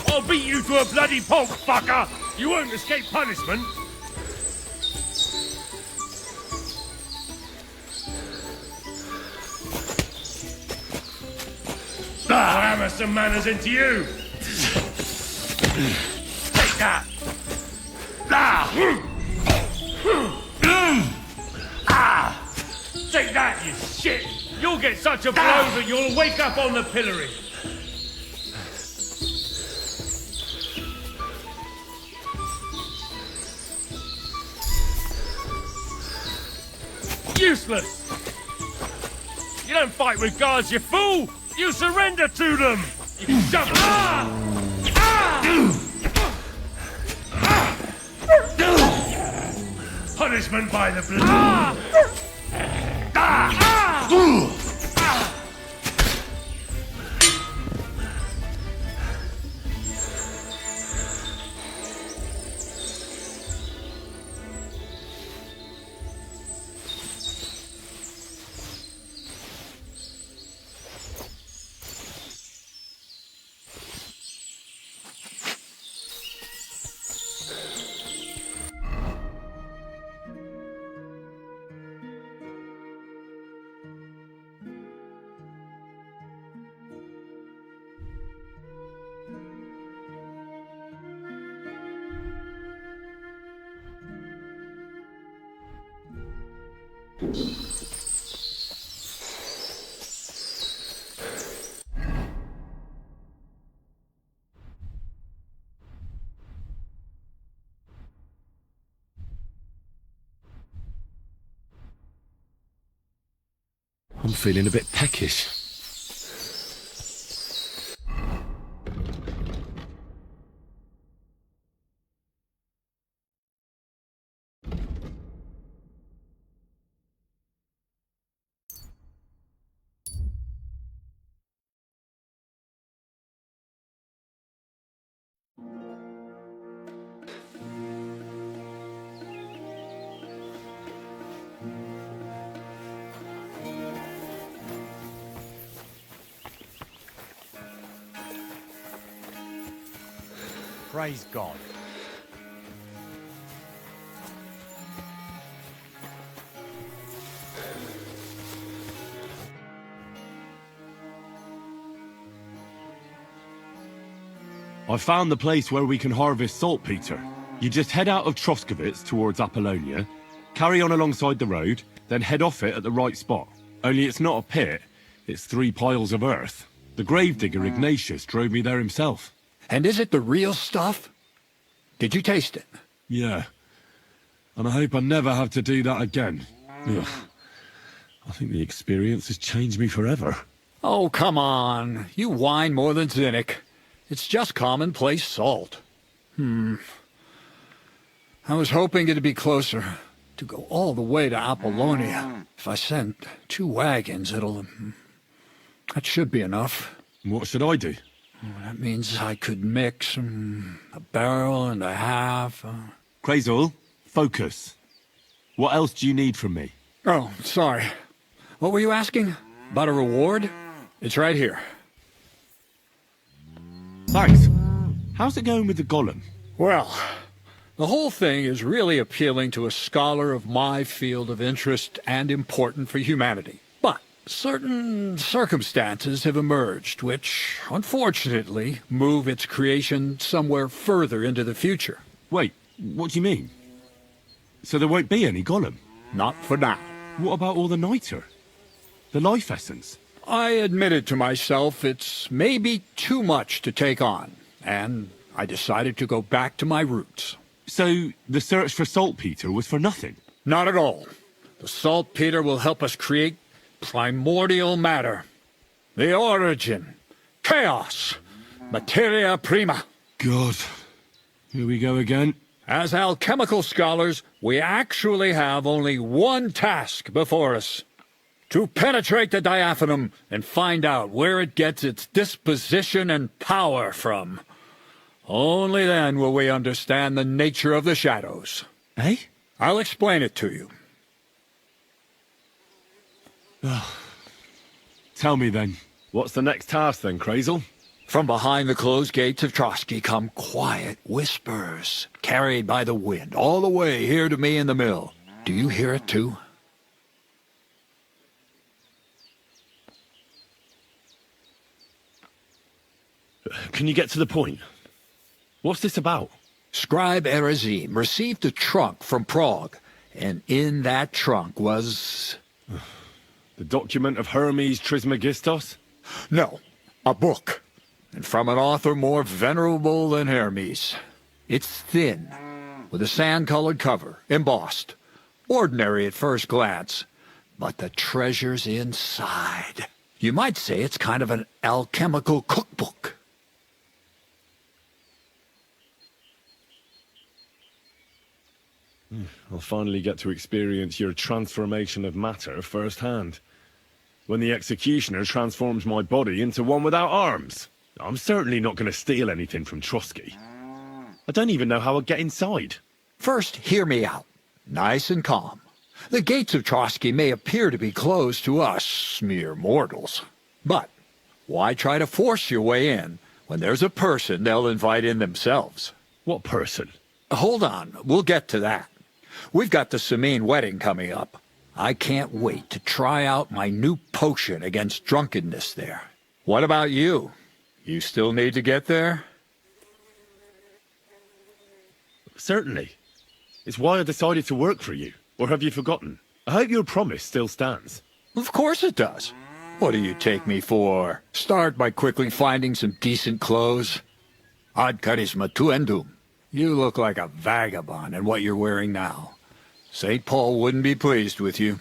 I'll beat you to a bloody pulp, fucker! You won't escape punishment! I'll hammer some manners into you! Take that! Take that, you shit! You'll get such a blow that you'll wake up on the pillory! Useless! You don't fight with guards, you fool! You surrender to them! You shove... Punishment by the blood! I'm feeling a bit peckish. Praise God. I found the place where we can harvest saltpeter. You just head out of Troskovitz towards Apollonia, carry on alongside the road, then head off it at the right spot. Only it's not a pit, it's 3 piles of earth. The gravedigger Ignatius drove me there himself. And is it the real stuff? Did you taste it? Yeah. And I hope I never have to do that again. Ugh. I think the experience has changed me forever. Oh, come on. You whine more than Zinnik. It's just commonplace salt. I was hoping it'd be closer. To go all the way to Apollonia. If I send 2 wagons, that should be enough. What should I do? That means I could mix a barrel and a half. Crazul, focus. What else do you need from me? Oh, sorry. What were you asking? About a reward? It's right here. Thanks. How's it going with the golem? Well, the whole thing is really appealing to a scholar of my field of interest and important for humanity. But certain circumstances have emerged which, unfortunately, move its creation somewhere further into the future. Wait, what do you mean? So there won't be any golem? Not for now. What about all the niter? The life essence? I admitted to myself it's maybe too much to take on, and I decided to go back to my roots. So, the search for saltpeter was for nothing? Not at all. The saltpeter will help us create primordial matter. The origin. Chaos. Materia prima. God. Here we go again. As alchemical scholars, we actually have only one task before us. To penetrate the diaphanum and find out where it gets its disposition and power from. Only then will we understand the nature of the shadows. Eh? I'll explain it to you. Tell me then. What's the next task then, Crazel? From behind the closed gates of Trotsky come quiet whispers, carried by the wind, all the way here to me in the mill. Do you hear it too? Can you get to the point? What's this about? Scribe Erezim received a trunk from Prague, and in that trunk was... The document of Hermes Trismegistos? No, a book. And from an author more venerable than Hermes. It's thin, with a sand-colored cover, embossed. Ordinary at first glance, but the treasure's inside. You might say it's kind of an alchemical cookbook. I'll finally get to experience your transformation of matter firsthand. When the executioner transforms my body into one without arms. I'm certainly not going to steal anything from Trotsky. I don't even know how I'd get inside. First, hear me out. Nice and calm. The gates of Trotsky may appear to be closed to us, mere mortals. But why try to force your way in when there's a person they'll invite in themselves? What person? Hold on, we'll get to that. We've got the Samine wedding coming up. I can't wait to try out my new potion against drunkenness there. What about you? You still need to get there? Certainly. It's why I decided to work for you. Or have you forgotten? I hope your promise still stands. Of course it does. What do you take me for? Start by quickly finding some decent clothes. Ad charisma tuendum. You look like a vagabond in what you're wearing now. St. Paul wouldn't be pleased with you.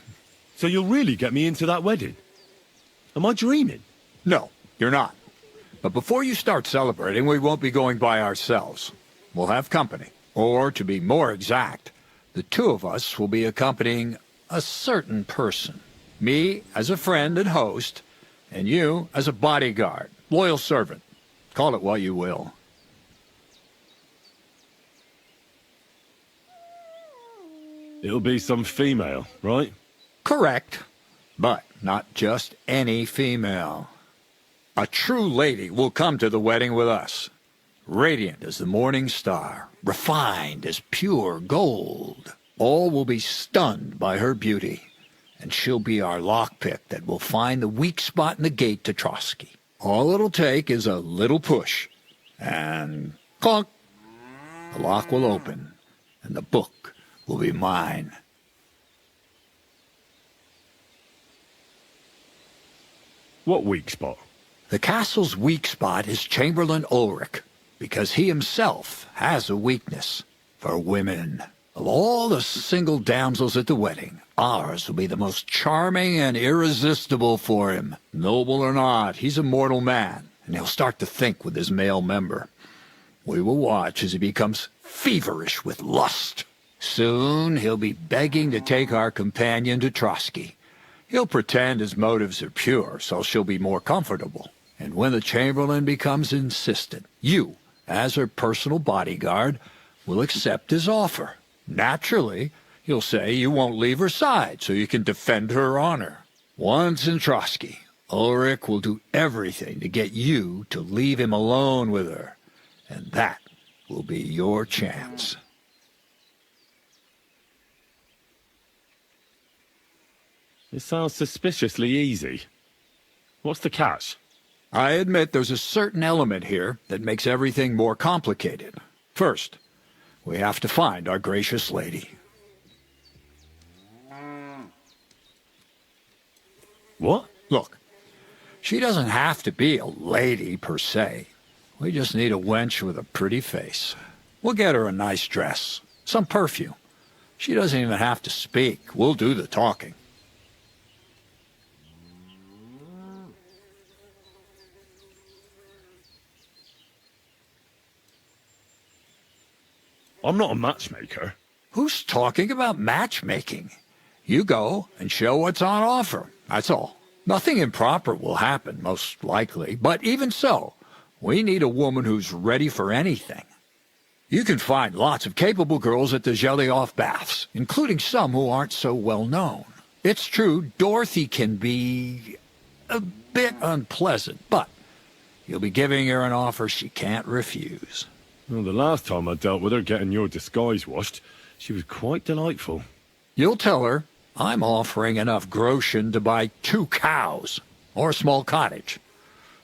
So you'll really get me into that wedding? Am I dreaming? No, you're not. But before you start celebrating, we won't be going by ourselves. We'll have company. Or, to be more exact, the two of us will be accompanying a certain person. Me as a friend and host, and you as a bodyguard, loyal servant. Call it what you will. It'll be some female, right? Correct. But not just any female. A true lady will come to the wedding with us. Radiant as the morning star, refined as pure gold. All will be stunned by her beauty, and she'll be our lockpick that will find the weak spot in the gate to Trotsky. All it'll take is a little push, and clunk! The lock will open, and the book will be mine. What weak spot? The castle's weak spot is Chamberlain Ulrich, because he himself has a weakness for women. Of all the single damsels at the wedding, ours will be the most charming and irresistible for him. Noble or not, he's a mortal man, and he'll start to think with his male member. We will watch as he becomes feverish with lust. Soon he'll be begging to take our companion to Trotsky. He'll pretend his motives are pure, so she'll be more comfortable. And when the Chamberlain becomes insistent, you, as her personal bodyguard, will accept his offer. Naturally, you'll say you won't leave her side so you can defend her honor. Once in Trotsky, Ulrich will do everything to get you to leave him alone with her. And that will be your chance. It sounds suspiciously easy. What's the catch? I admit there's a certain element here that makes everything more complicated. First, we have to find our gracious lady. What? Look, she doesn't have to be a lady per se. We just need a wench with a pretty face. We'll get her a nice dress, some perfume. She doesn't even have to speak. We'll do the talking. I'm not a matchmaker. Who's talking about matchmaking? You go and show what's on offer. That's all. Nothing improper will happen, most likely. But even so, we need a woman who's ready for anything. You can find lots of capable girls at the Jelly-Off Baths, including some who aren't so well known. It's true, Dorothy can be a bit unpleasant, but you'll be giving her an offer she can't refuse. Well, the last time I dealt with her getting your disguise washed, she was quite delightful. You'll tell her I'm offering enough groschen to buy 2 cows or a small cottage.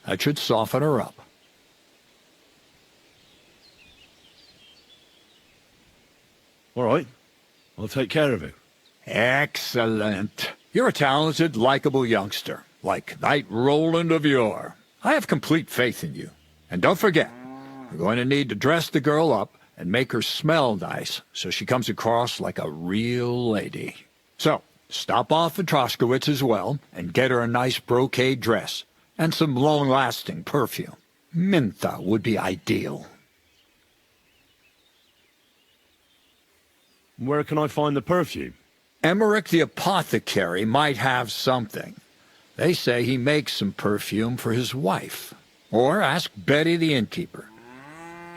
That should soften her up. All right. I'll take care of it. Excellent. You're a talented, likable youngster, like Knight Roland of yore. I have complete faith in you. And don't forget, you're going to need to dress the girl up and make her smell nice so she comes across like a real lady. So, stop off at Troskowitz as well and get her a nice brocade dress and some long-lasting perfume. Mintha would be ideal. Where can I find the perfume? Emmerich the apothecary might have something. They say he makes some perfume for his wife. Or ask Betty the innkeeper.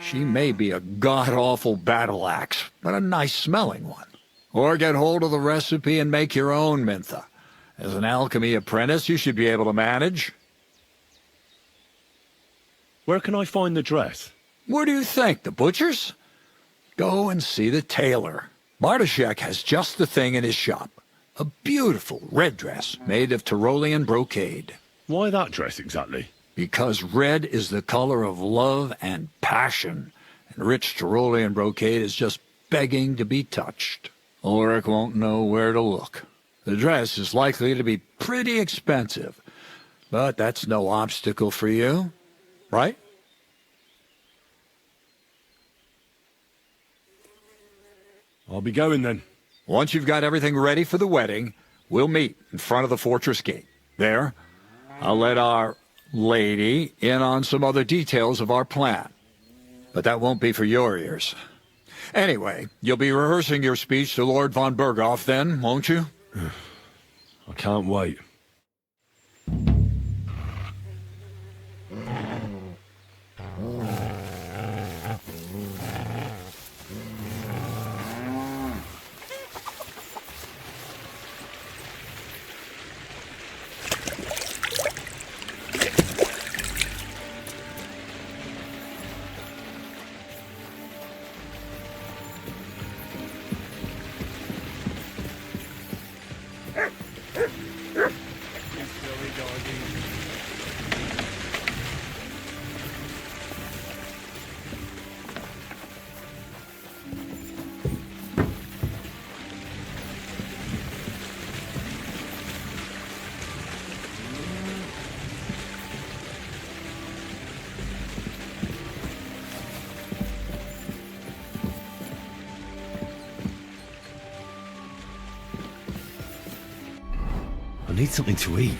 She may be a god-awful battle axe, but a nice-smelling one. Or get hold of the recipe and make your own Mintha. As an alchemy apprentice, you should be able to manage. Where can I find the dress? Where do you think? The butcher's? Go and see the tailor. Bartoszek has just the thing in his shop. A beautiful red dress made of Tyrolean brocade. Why that dress exactly? Because red is the color of love and passion, and rich Tyrolean brocade is just begging to be touched. Ulrich won't know where to look. The dress is likely to be pretty expensive, but that's no obstacle for you, right? I'll be going then. Once you've got everything ready for the wedding, we'll meet in front of the fortress gate. There, I'll let our lady in on some other details of our plan. But that won't be for your ears. Anyway, you'll be rehearsing your speech to Lord von Berghoff then, won't you? I can't wait. I need something to eat.